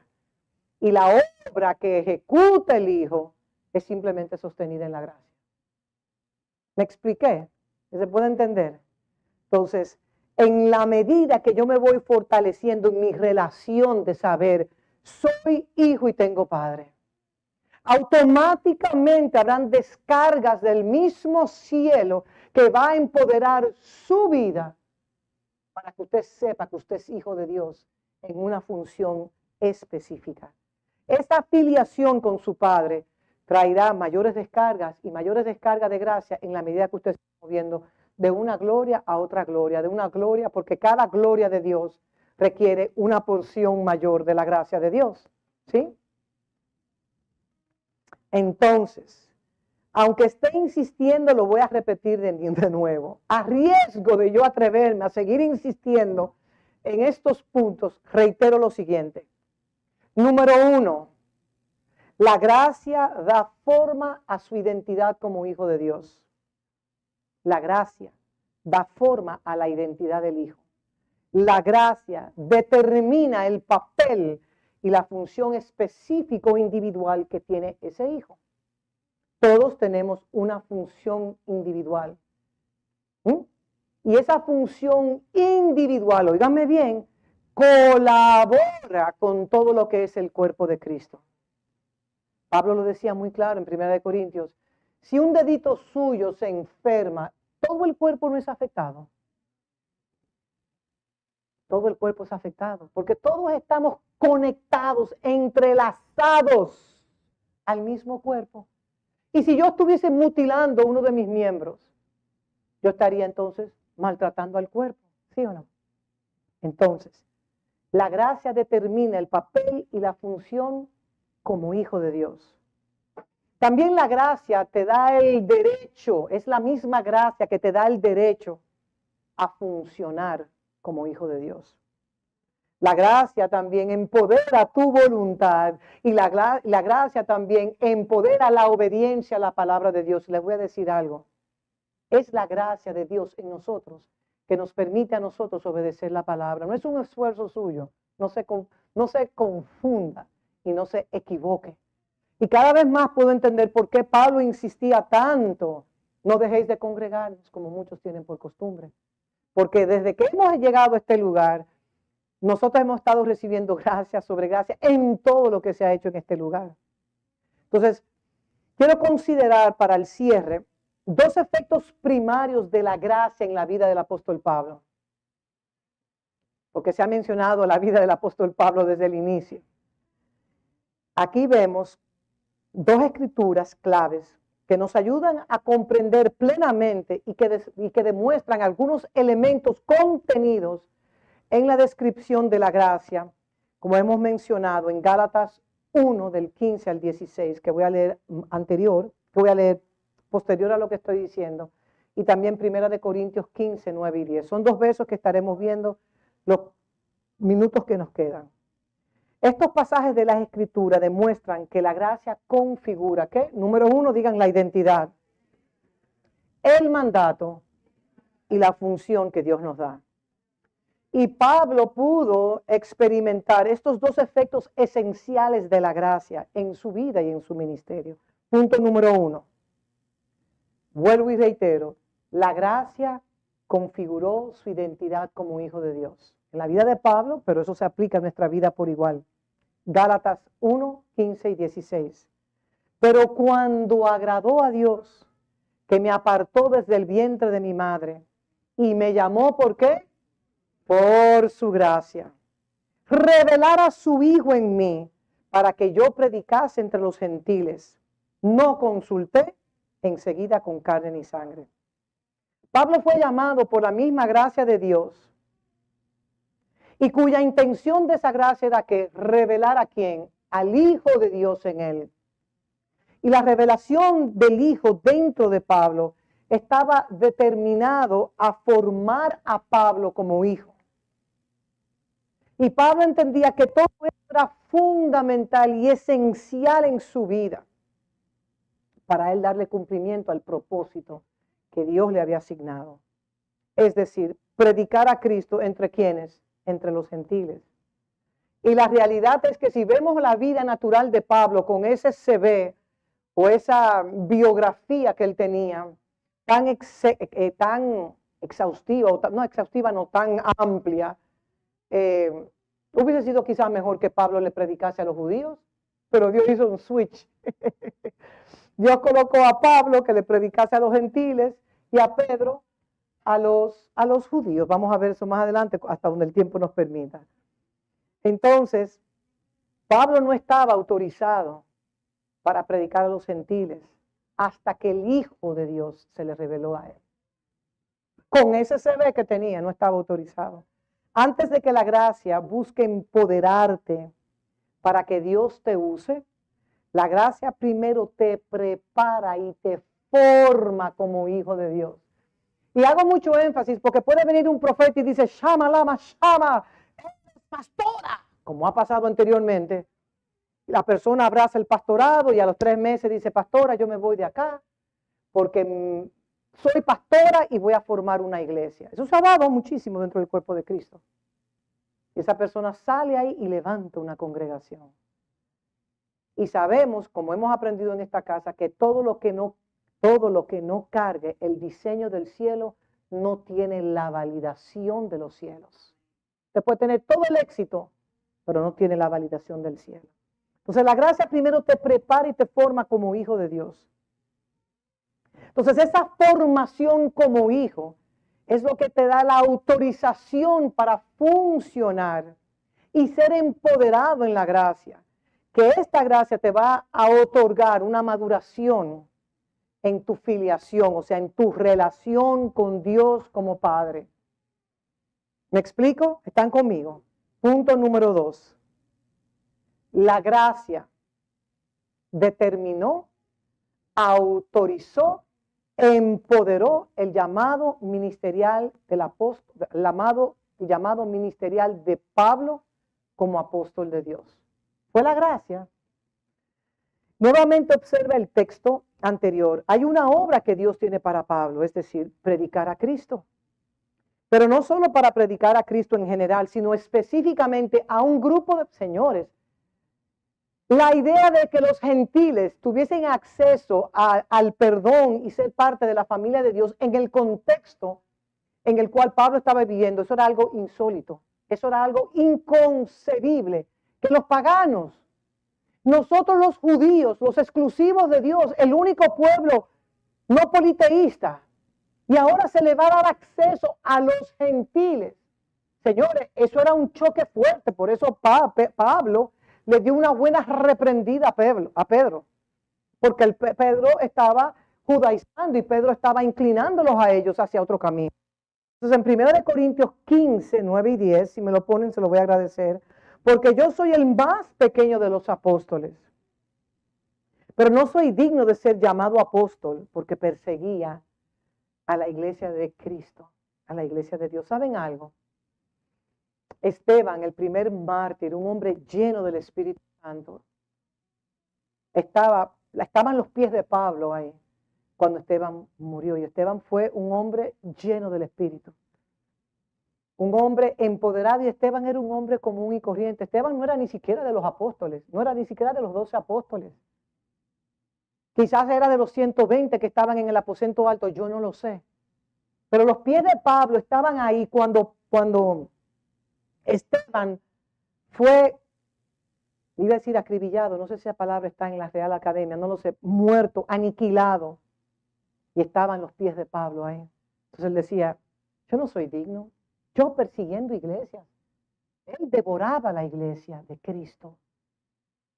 Y la obra que ejecuta el hijo es simplemente sostenida en la gracia. ¿Me expliqué? ¿Se puede entender? Entonces, en la medida que yo me voy fortaleciendo en mi relación de saber, soy hijo y tengo padre, automáticamente habrán descargas del mismo cielo que va a empoderar su vida para que usted sepa que usted es hijo de Dios en una función específica. Esa afiliación con su padre traerá mayores descargas y mayores descargas de gracia en la medida que usted se está moviendo de una gloria a otra gloria, de una gloria, porque cada gloria de Dios requiere una porción mayor de la gracia de Dios. ¿Sí? Entonces, aunque esté insistiendo, lo voy a repetir de nuevo. A riesgo de yo atreverme a seguir insistiendo en estos puntos, reitero lo siguiente. Número 1, la gracia da forma a su identidad como hijo de Dios. La gracia da forma a la identidad del hijo. La gracia determina el papel y la función específica o individual que tiene ese hijo. Todos tenemos una función individual. Y esa función individual, óigame bien, colabora con todo lo que es el cuerpo de Cristo. Pablo lo decía muy claro en 1 Corintios. Si un dedito suyo se enferma, todo el cuerpo no es afectado. Todo el cuerpo es afectado, porque todos estamos conectados, entrelazados al mismo cuerpo. Y si yo estuviese mutilando uno de mis miembros, yo estaría entonces maltratando al cuerpo, ¿sí o no? Entonces, la gracia determina el papel y la función como hijo de Dios. También la gracia te da el derecho, es la misma gracia que te da el derecho a funcionar como hijo de Dios. La gracia también empodera tu voluntad y la gracia también empodera la obediencia a la palabra de Dios. Les voy a decir algo. Es la gracia de Dios en nosotros que nos permite a nosotros obedecer la palabra. No es un esfuerzo suyo. No se confunda y no se equivoque. Y cada vez más puedo entender por qué Pablo insistía tanto. No dejéis de congregarnos como muchos tienen por costumbre. Porque desde que hemos llegado a este lugar, nosotros hemos estado recibiendo gracia sobre gracia en todo lo que se ha hecho en este lugar. Entonces, quiero considerar para el cierre 2 efectos primarios de la gracia en la vida del apóstol Pablo. Porque se ha mencionado la vida del apóstol Pablo desde el inicio. Aquí vemos 2 escrituras claves que nos ayudan a comprender plenamente y que demuestran algunos elementos contenidos en la descripción de la gracia, como hemos mencionado en Gálatas 1, del 15 al 16, que voy a leer posterior a lo que estoy diciendo, y también 1 Corintios 15, 9 y 10. Son 2 versos que estaremos viendo los minutos que nos quedan. Estos pasajes de las Escrituras demuestran que la gracia configura, ¿qué? Número 1, digan la identidad, el mandato y la función que Dios nos da. Y Pablo pudo experimentar estos 2 efectos esenciales de la gracia en su vida y en su ministerio. Punto número 1. Vuelvo y reitero, la gracia configuró su identidad como hijo de Dios. En la vida de Pablo, pero eso se aplica a nuestra vida por igual. Gálatas 1, 15 y 16. Pero cuando agradó a Dios, que me apartó desde el vientre de mi madre y me llamó, ¿por qué? Por su gracia. revelar a su Hijo en mí para que yo predicase entre los gentiles. No consulté enseguida con carne ni sangre. Pablo fue llamado por la misma gracia de Dios y cuya intención de esa gracia era que revelar a quién, al Hijo de Dios en él. Y la revelación del Hijo dentro de Pablo estaba determinado a formar a Pablo como hijo. Y Pablo entendía que todo era fundamental y esencial en su vida para él darle cumplimiento al propósito que Dios le había asignado. Es decir, predicar a Cristo entre quienes, entre los gentiles. Y la realidad es que si vemos la vida natural de Pablo con ese CV o esa biografía que él tenía, tan exhaustiva, no tan amplia, hubiese sido quizás mejor que Pablo le predicase a los judíos, pero Dios hizo un switch. Dios colocó a Pablo que le predicase a los gentiles y a Pedro a los judíos. Vamos a ver eso más adelante hasta donde el tiempo nos permita. Entonces, Pablo no estaba autorizado para predicar a los gentiles hasta que el Hijo de Dios se le reveló a él. Con ese CV que tenía, no estaba autorizado. Antes de que la gracia busque empoderarte para que Dios te use, la gracia primero te prepara y te forma como hijo de Dios. Y hago mucho énfasis porque puede venir un profeta y dice, Shama, lama, Shama, pastora, como ha pasado anteriormente. La persona abraza el pastorado y a los 3 meses dice, pastora, yo me voy de acá porque soy pastora y voy a formar una iglesia. Eso se ha dado muchísimo dentro del cuerpo de Cristo. Y esa persona sale ahí y levanta una congregación. Y sabemos, como hemos aprendido en esta casa, que todo lo que no cargue el diseño del cielo no tiene la validación de los cielos. Usted puede tener todo el éxito, pero no tiene la validación del cielo. Entonces la gracia primero te prepara y te forma como hijo de Dios. Entonces esa formación como hijo es lo que te da la autorización para funcionar y ser empoderado en la gracia. Que esta gracia te va a otorgar una maduración en tu filiación, o sea, en tu relación con Dios como Padre. ¿Me explico? ¿Están conmigo? Punto número 2. La gracia determinó, autorizó, empoderó el llamado ministerial del apóstol, el llamado ministerial de Pablo como apóstol de Dios. Fue la gracia. Nuevamente observa el texto anterior. Hay una obra que Dios tiene para Pablo, es decir, predicar a Cristo. Pero no solo para predicar a Cristo en general, sino específicamente a un grupo de señores. La idea de que los gentiles tuviesen acceso al perdón y ser parte de la familia de Dios en el contexto en el cual Pablo estaba viviendo, eso era algo insólito, eso era algo inconcebible, que los paganos, nosotros los judíos, los exclusivos de Dios, el único pueblo no politeísta, y ahora se le va a dar acceso a los gentiles. Señores, eso era un choque fuerte, por eso Pablo le dio una buena reprendida a Pedro, porque Pedro estaba judaizando y Pedro estaba inclinándolos a ellos hacia otro camino. Entonces en 1 Corintios 15, 9 y 10, si me lo ponen se lo voy a agradecer, porque yo soy el más pequeño de los apóstoles, pero no soy digno de ser llamado apóstol porque perseguía a la iglesia de Cristo, a la iglesia de Dios. ¿Saben algo? Esteban, el primer mártir, un hombre lleno del Espíritu Santo, estaban los pies de Pablo ahí cuando Esteban murió. Y Esteban fue un hombre lleno del Espíritu, un hombre empoderado, y Esteban era un hombre común y corriente. Esteban no era ni siquiera de los apóstoles, no era ni siquiera de los 12 apóstoles. Quizás era de los 120 que estaban en el aposento alto, yo no lo sé. Pero los pies de Pablo estaban ahí cuando Esteban fue, iba a decir acribillado, no sé si esa palabra está en la Real Academia, no lo sé, muerto, aniquilado. Y estaban los pies de Pablo ahí. Entonces él decía, yo no soy digno, yo persiguiendo iglesias, Él devoraba la iglesia de Cristo.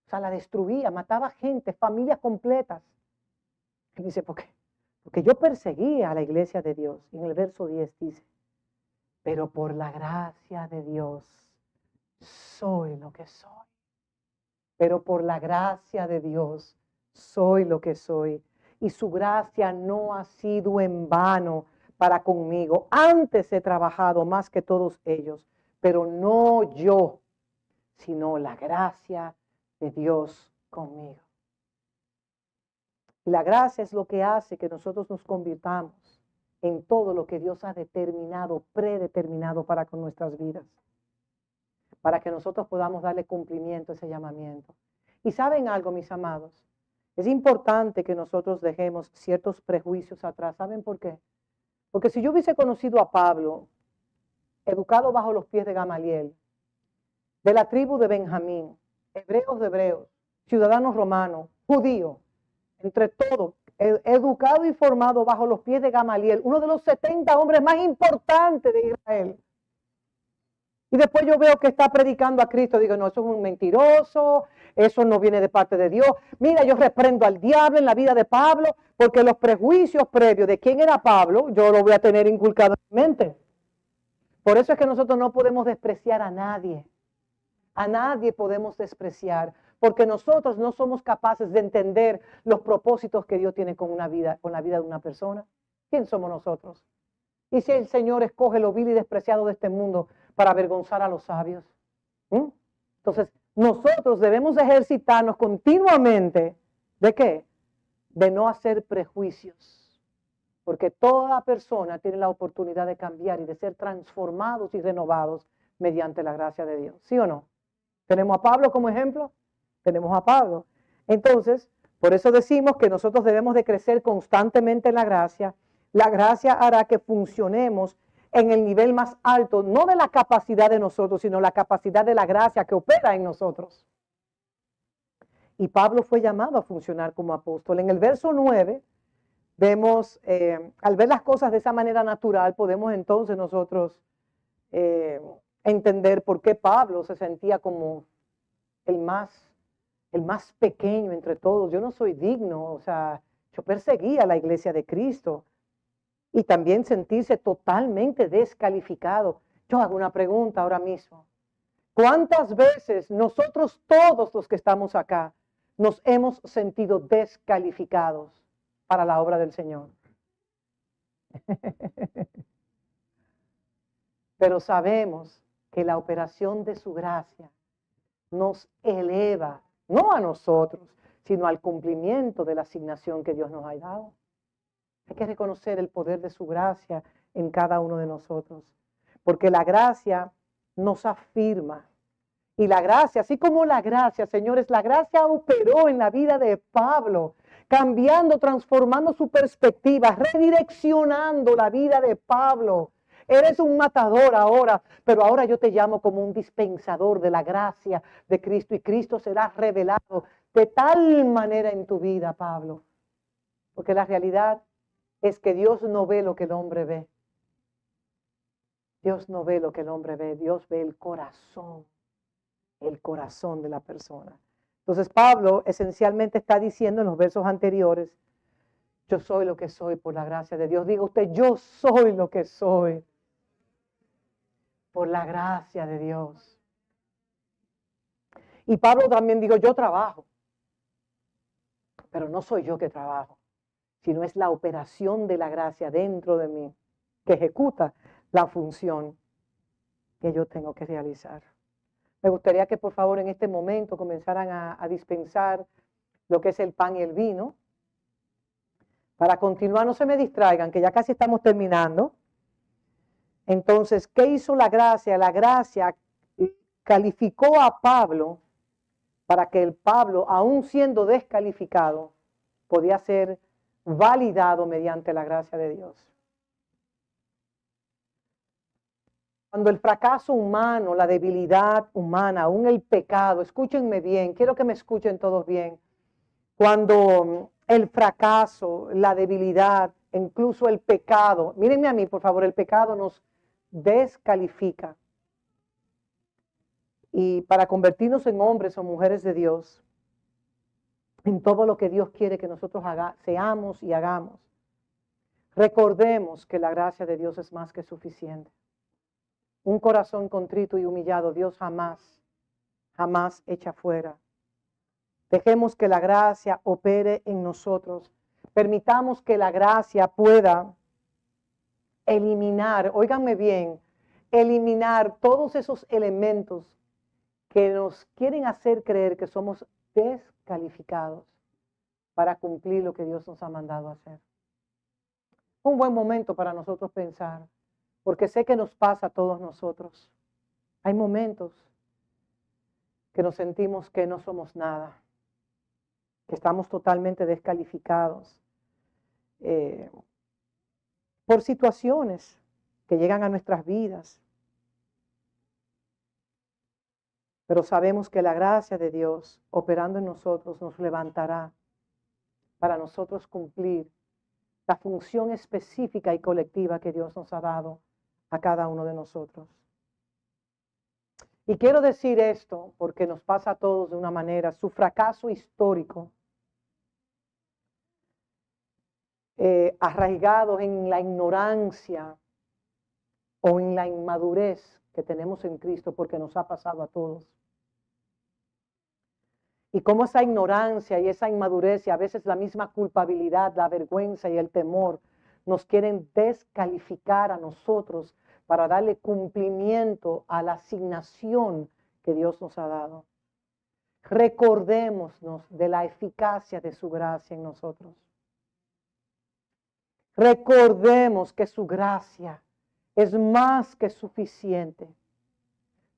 O sea, la destruía, mataba gente, familias completas. Y dice, ¿por qué? Porque yo perseguía a la iglesia de Dios. Y en el verso 10 dice, pero por la gracia de Dios soy lo que soy. Pero por la gracia de Dios soy lo que soy. Y su gracia no ha sido en vano para conmigo. Antes he trabajado más que todos ellos, pero no yo, sino la gracia de Dios conmigo. Y la gracia es lo que hace que nosotros nos convirtamos en todo lo que Dios ha determinado, predeterminado para con nuestras vidas, para que nosotros podamos darle cumplimiento a ese llamamiento. Y saben algo, mis amados, es importante que nosotros dejemos ciertos prejuicios atrás. ¿Saben por qué? Porque si yo hubiese conocido a Pablo, educado bajo los pies de Gamaliel, de la tribu de Benjamín, hebreos de hebreos, ciudadanos romanos, judíos, entre todos, educado y formado bajo los pies de Gamaliel, uno de los 70 hombres más importantes de Israel. Y después yo veo que está predicando a Cristo. Digo, no, eso es un mentiroso, eso no viene de parte de Dios. Mira, yo reprendo al diablo en la vida de Pablo, porque los prejuicios previos de quién era Pablo, yo lo voy a tener inculcado en mi mente. Por eso es que nosotros no podemos despreciar a nadie. A nadie podemos despreciar, porque nosotros no somos capaces de entender los propósitos que Dios tiene con una vida, con la vida de una persona. ¿Quién somos nosotros? Y si el Señor escoge lo vil y despreciado de este mundo para avergonzar a los sabios. Entonces, nosotros debemos ejercitarnos continuamente. ¿De qué? De no hacer prejuicios. Porque toda persona tiene la oportunidad de cambiar y de ser transformados y renovados mediante la gracia de Dios. ¿Sí o no? ¿Tenemos a Pablo como ejemplo? Tenemos a Pablo. Entonces, por eso decimos que nosotros debemos de crecer constantemente en la gracia. La gracia hará que funcionemos en el nivel más alto, no de la capacidad de nosotros, sino la capacidad de la gracia que opera en nosotros. Y Pablo fue llamado a funcionar como apóstol. En el verso 9, vemos, al ver las cosas de esa manera natural, podemos entonces nosotros entender por qué Pablo se sentía como el más pequeño entre todos. Yo no soy digno, o sea, yo perseguía a la iglesia de Cristo. Y también sentirse totalmente descalificado. Yo hago una pregunta ahora mismo. ¿Cuántas veces nosotros todos los que estamos acá nos hemos sentido descalificados para la obra del Señor? Pero sabemos que la operación de su gracia nos eleva, no a nosotros, sino al cumplimiento de la asignación que Dios nos ha dado. Hay que reconocer el poder de su gracia en cada uno de nosotros, porque la gracia nos afirma. Y la gracia, así como la gracia, señores, la gracia operó en la vida de Pablo, cambiando, transformando su perspectiva, redireccionando la vida de Pablo. Eres un matador ahora, pero ahora yo te llamo como un dispensador de la gracia de Cristo, y Cristo será revelado de tal manera en tu vida, Pablo. Porque la realidad es que Dios no ve lo que el hombre ve. Dios no ve lo que el hombre ve. Dios ve el corazón de la persona. Entonces Pablo esencialmente está diciendo en los versos anteriores, yo soy lo que soy por la gracia de Dios. Diga usted, yo soy lo que soy por la gracia de Dios. Y Pablo también dijo, yo trabajo, pero no soy yo que trabajo, sino es la operación de la gracia dentro de mí que ejecuta la función que yo tengo que realizar. Me gustaría que por favor en este momento comenzaran a dispensar lo que es el pan y el vino. Para continuar, no se me distraigan, que ya casi estamos terminando. Entonces, ¿qué hizo la gracia? La gracia calificó a Pablo para que el Pablo, aún siendo descalificado, podía ser validado mediante la gracia de Dios. Cuando el fracaso humano, la debilidad humana, aún el pecado, escúchenme bien, quiero que me escuchen todos bien. Cuando el fracaso, la debilidad, incluso el pecado, mírenme a mí por favor, el pecado nos descalifica. y para convertirnos en hombres o mujeres de Dios, en todo lo que Dios quiere que nosotros seamos y hagamos, recordemos que la gracia de Dios es más que suficiente. Un corazón contrito y humillado, Dios jamás echa fuera. Dejemos que la gracia opere en nosotros. Permitamos que la gracia pueda eliminar, óiganme bien, eliminar todos esos elementos que nos quieren hacer creer que somos descalificados para cumplir lo que Dios nos ha mandado a hacer. Un buen momento para nosotros pensar, porque sé que nos pasa a todos nosotros. Hay momentos que nos sentimos que no somos nada, que estamos totalmente descalificados por situaciones que llegan a nuestras vidas. Pero sabemos que la gracia de Dios operando en nosotros nos levantará para nosotros cumplir la función específica y colectiva que Dios nos ha dado a cada uno de nosotros. Y quiero decir esto porque nos pasa a todos de una manera. Su fracaso histórico, arraigados en la ignorancia o en la inmadurez que tenemos en Cristo, porque nos ha pasado a todos. Y cómo esa ignorancia y esa inmadurez y a veces la misma culpabilidad, la vergüenza y el temor nos quieren descalificar a nosotros para darle cumplimiento a la asignación que Dios nos ha dado. Recordémonos de la eficacia de su gracia en nosotros. Recordemos que su gracia es más que suficiente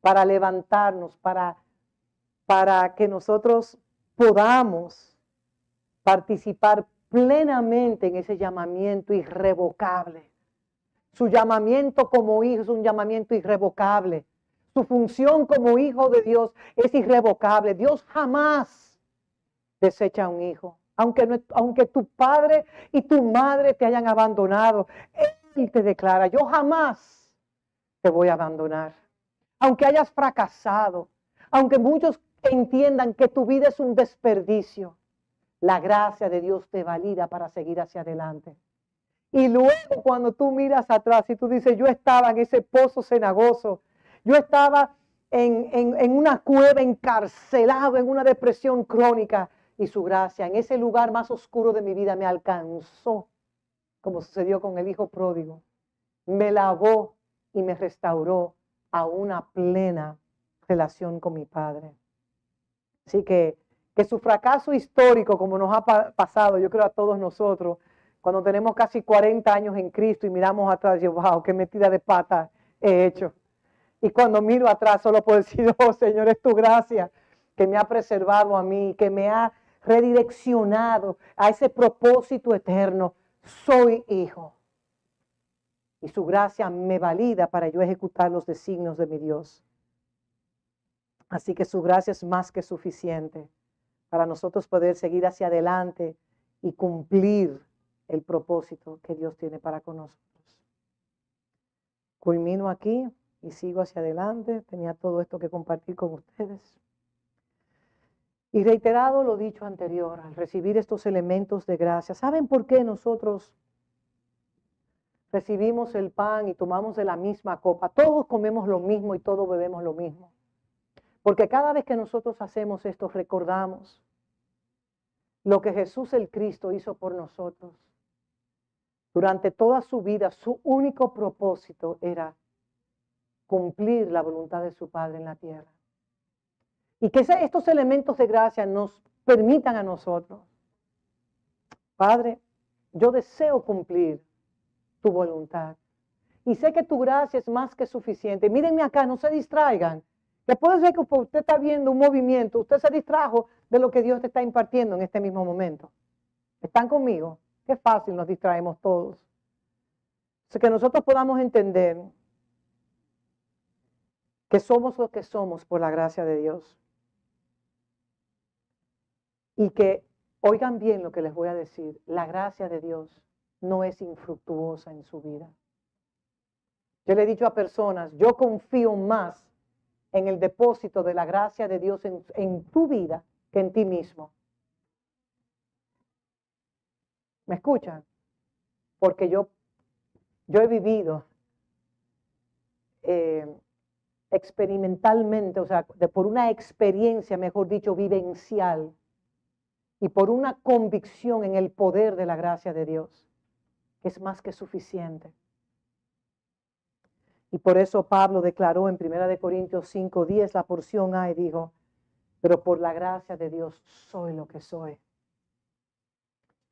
para levantarnos, para que nosotros podamos participar plenamente en ese llamamiento irrevocable. Su llamamiento como hijo es un llamamiento irrevocable. Su función como hijo de Dios es irrevocable. Dios jamás desecha a un hijo. Aunque tu padre y tu madre te hayan abandonado, Él te declara, yo jamás te voy a abandonar. Aunque hayas fracasado, aunque muchos entiendan que tu vida es un desperdicio, la gracia de Dios te valida para seguir hacia adelante. Y luego cuando tú miras atrás y tú dices, yo estaba en ese pozo cenagoso, yo estaba en una cueva encarcelado, en una depresión crónica, y su gracia en ese lugar más oscuro de mi vida me alcanzó, como sucedió con el hijo pródigo. Me lavó y me restauró a una plena relación con mi Padre. Así que su fracaso histórico, como nos ha pasado, yo creo a todos nosotros, cuando tenemos casi 40 años en Cristo y miramos atrás, yo, wow, qué metida de pata he hecho. Y cuando miro atrás, solo puedo decir, oh Señor, es tu gracia que me ha preservado a mí, que me ha redireccionado a ese propósito eterno. Soy hijo. Y su gracia me valida para yo ejecutar los designios de mi Dios. Así que su gracia es más que suficiente para nosotros poder seguir hacia adelante y cumplir el propósito que Dios tiene para con nosotros. Culmino aquí y sigo hacia adelante. Tenía todo esto que compartir con ustedes. Y reiterado lo dicho anterior, al recibir estos elementos de gracia, ¿saben por qué nosotros recibimos el pan y tomamos de la misma copa? Todos comemos lo mismo y todos bebemos lo mismo. Porque cada vez que nosotros hacemos esto, recordamos lo que Jesús el Cristo hizo por nosotros. Durante toda su vida, su único propósito era cumplir la voluntad de su Padre en la tierra. Y que estos elementos de gracia nos permitan a nosotros, Padre, yo deseo cumplir tu voluntad. Y sé que tu gracia es más que suficiente. Mírenme acá, no se distraigan. Que puede ser que usted está viendo un movimiento, usted se distrajo de lo que Dios te está impartiendo en este mismo momento. ¿Están conmigo? Qué fácil nos distraemos todos. Así que nosotros podamos entender que somos lo que somos por la gracia de Dios. Y que oigan bien lo que les voy a decir. La gracia de Dios no es infructuosa en su vida. Yo le he dicho a personas, yo confío más en el depósito de la gracia de Dios en tu vida que en ti mismo. ¿Me escuchan? Porque yo he vivido experimentalmente, o sea, por una experiencia, mejor dicho, vivencial, y por una convicción en el poder de la gracia de Dios, que es más que suficiente. Y por eso Pablo declaró en 1 Corintios 5:10 la porción A y dijo, pero por la gracia de Dios soy lo que soy.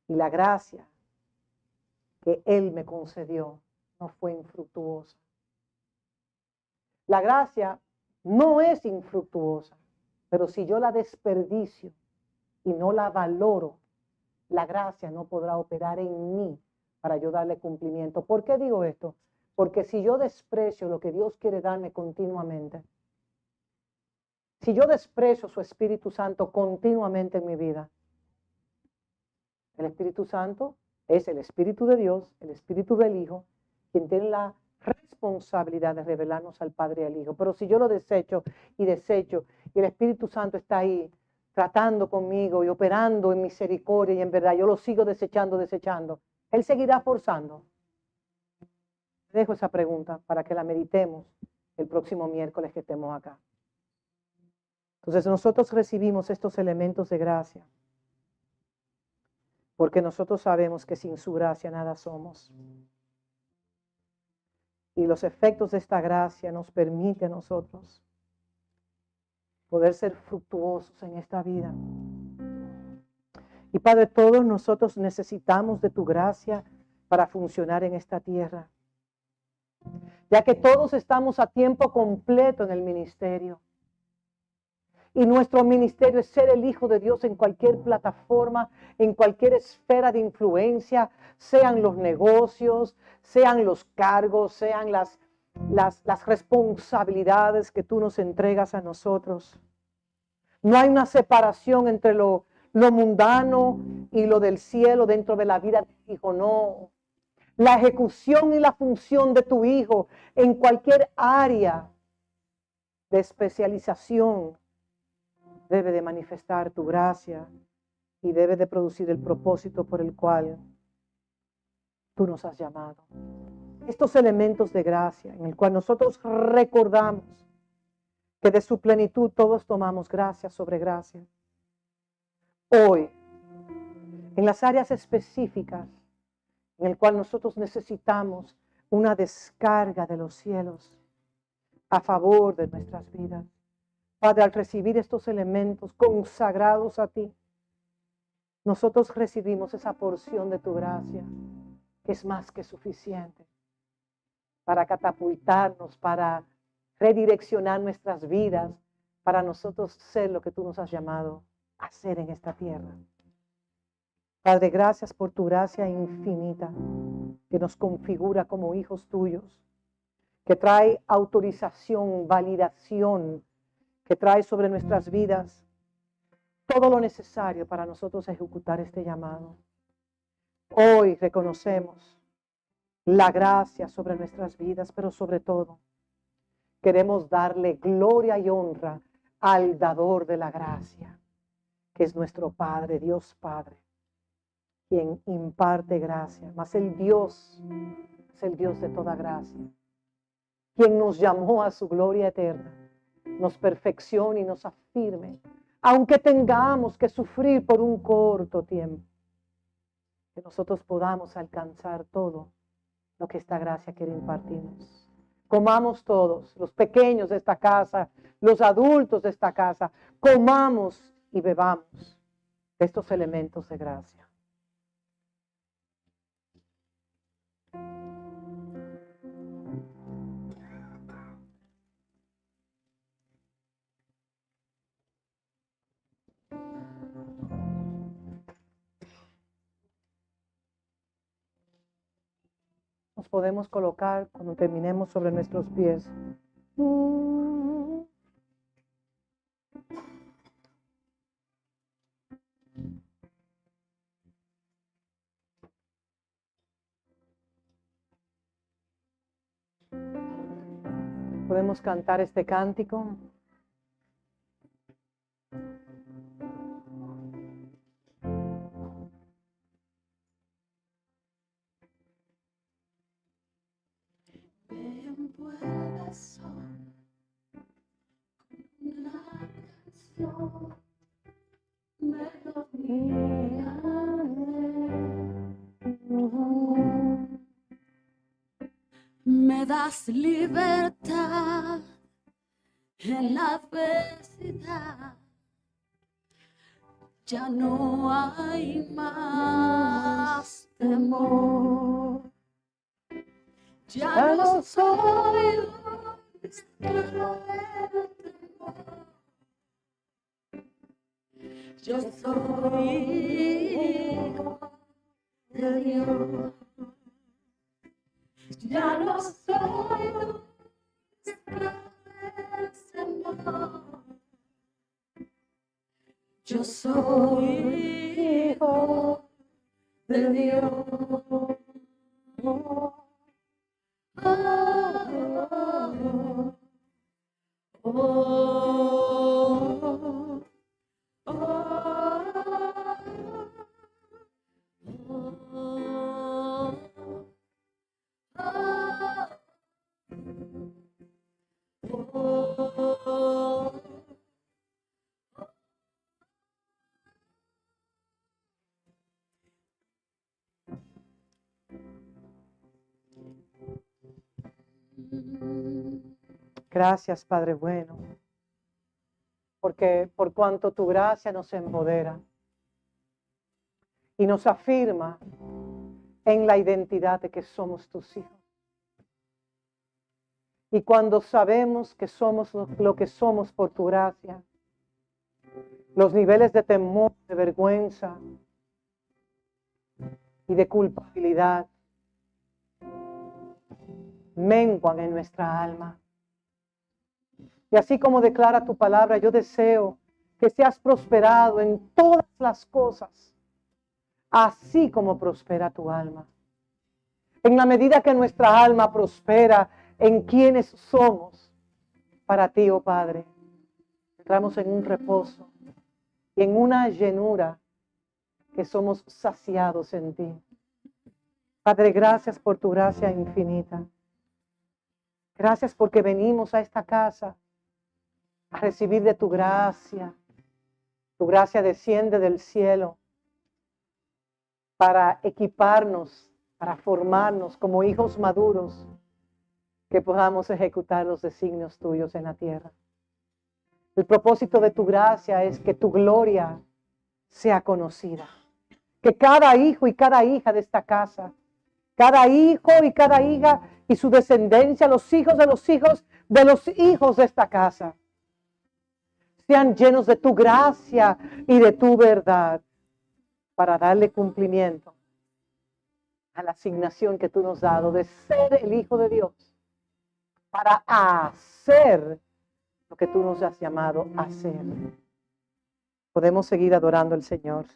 Y la gracia que Él me concedió no fue infructuosa. La gracia no es infructuosa, pero si yo la desperdicio y no la valoro, la gracia no podrá operar en mí para yo darle cumplimiento. ¿Por qué digo esto? Porque si yo desprecio lo que Dios quiere darme continuamente, si yo desprecio su Espíritu Santo continuamente en mi vida, el Espíritu Santo es el Espíritu de Dios, el Espíritu del Hijo, quien tiene la responsabilidad de revelarnos al Padre y al Hijo. Pero si yo lo desecho, y el Espíritu Santo está ahí tratando conmigo y operando en misericordia y en verdad, yo lo sigo desechando, Él seguirá forzando. Dejo esa pregunta para que la meditemos el próximo miércoles que estemos acá. Entonces nosotros recibimos estos elementos de gracia porque nosotros sabemos que sin su gracia nada somos. Y los efectos de esta gracia nos permiten a nosotros poder ser fructuosos en esta vida. Y Padre, todos nosotros necesitamos de tu gracia para funcionar en esta tierra, ya que todos estamos a tiempo completo en el ministerio. Y nuestro ministerio es ser el Hijo de Dios en cualquier plataforma, en cualquier esfera de influencia, sean los negocios, sean los cargos, sean las responsabilidades que tú nos entregas a nosotros. No hay una separación entre lo mundano y lo del cielo dentro de la vida del Hijo, no. La ejecución y la función de tu Hijo en cualquier área de especialización debe de manifestar tu gracia y debe de producir el propósito por el cual tú nos has llamado. Estos elementos de gracia en el cual nosotros recordamos que de su plenitud todos tomamos gracia sobre gracia. Hoy, en las áreas específicas en el cual nosotros necesitamos una descarga de los cielos a favor de nuestras vidas. Padre, al recibir estos elementos consagrados a ti, nosotros recibimos esa porción de tu gracia, que es más que suficiente para catapultarnos, para redireccionar nuestras vidas, para nosotros ser lo que tú nos has llamado a hacer en esta tierra. Padre, gracias por tu gracia infinita, que nos configura como hijos tuyos, que trae autorización, validación, que trae sobre nuestras vidas todo lo necesario para nosotros ejecutar este llamado. Hoy reconocemos la gracia sobre nuestras vidas, pero sobre todo queremos darle gloria y honra al dador de la gracia, que es nuestro Padre, Dios Padre, quien imparte gracia, mas el Dios es el Dios de toda gracia, quien nos llamó a su gloria eterna, nos perfeccione y nos afirme, aunque tengamos que sufrir por un corto tiempo, que nosotros podamos alcanzar todo lo que esta gracia quiere impartirnos. Comamos todos, los pequeños de esta casa, los adultos de esta casa, comamos y bebamos de estos elementos de gracia. Nos podemos colocar cuando terminemos sobre nuestros pies. Podemos cantar este cántico. corazón, una canción, melodía. Me das libertad en la adversidad. Ya no hay más temor. Ya no soy un esclavo del temor. Yo soy hijo de Dios. Ya no soy un esclavo del temor. Yo soy hijo de Dios. Gracias, Padre bueno, porque por cuanto tu gracia nos empodera y nos afirma en la identidad de que somos tus hijos. Y cuando sabemos que somos lo que somos por tu gracia, los niveles de temor, de vergüenza y de culpabilidad menguan en nuestra alma. Y así como declara tu palabra, yo deseo que seas prosperado en todas las cosas, así como prospera tu alma. En la medida que nuestra alma prospera en quienes somos, para ti, oh Padre, entramos en un reposo y en una llenura que somos saciados en ti. Padre, gracias por tu gracia infinita. Gracias porque venimos a esta casa a recibir de tu gracia. Tu gracia desciende del cielo para equiparnos, para formarnos como hijos maduros que podamos ejecutar los designios tuyos en la tierra. El propósito de tu gracia es que tu gloria sea conocida. Que cada hijo y cada hija de esta casa, cada hijo y cada hija y su descendencia, los hijos de los hijos de los hijos de esta casa, sean llenos de tu gracia y de tu verdad para darle cumplimiento a la asignación que tú nos has dado de ser el Hijo de Dios, para hacer lo que tú nos has llamado a hacer. Podemos seguir adorando al Señor.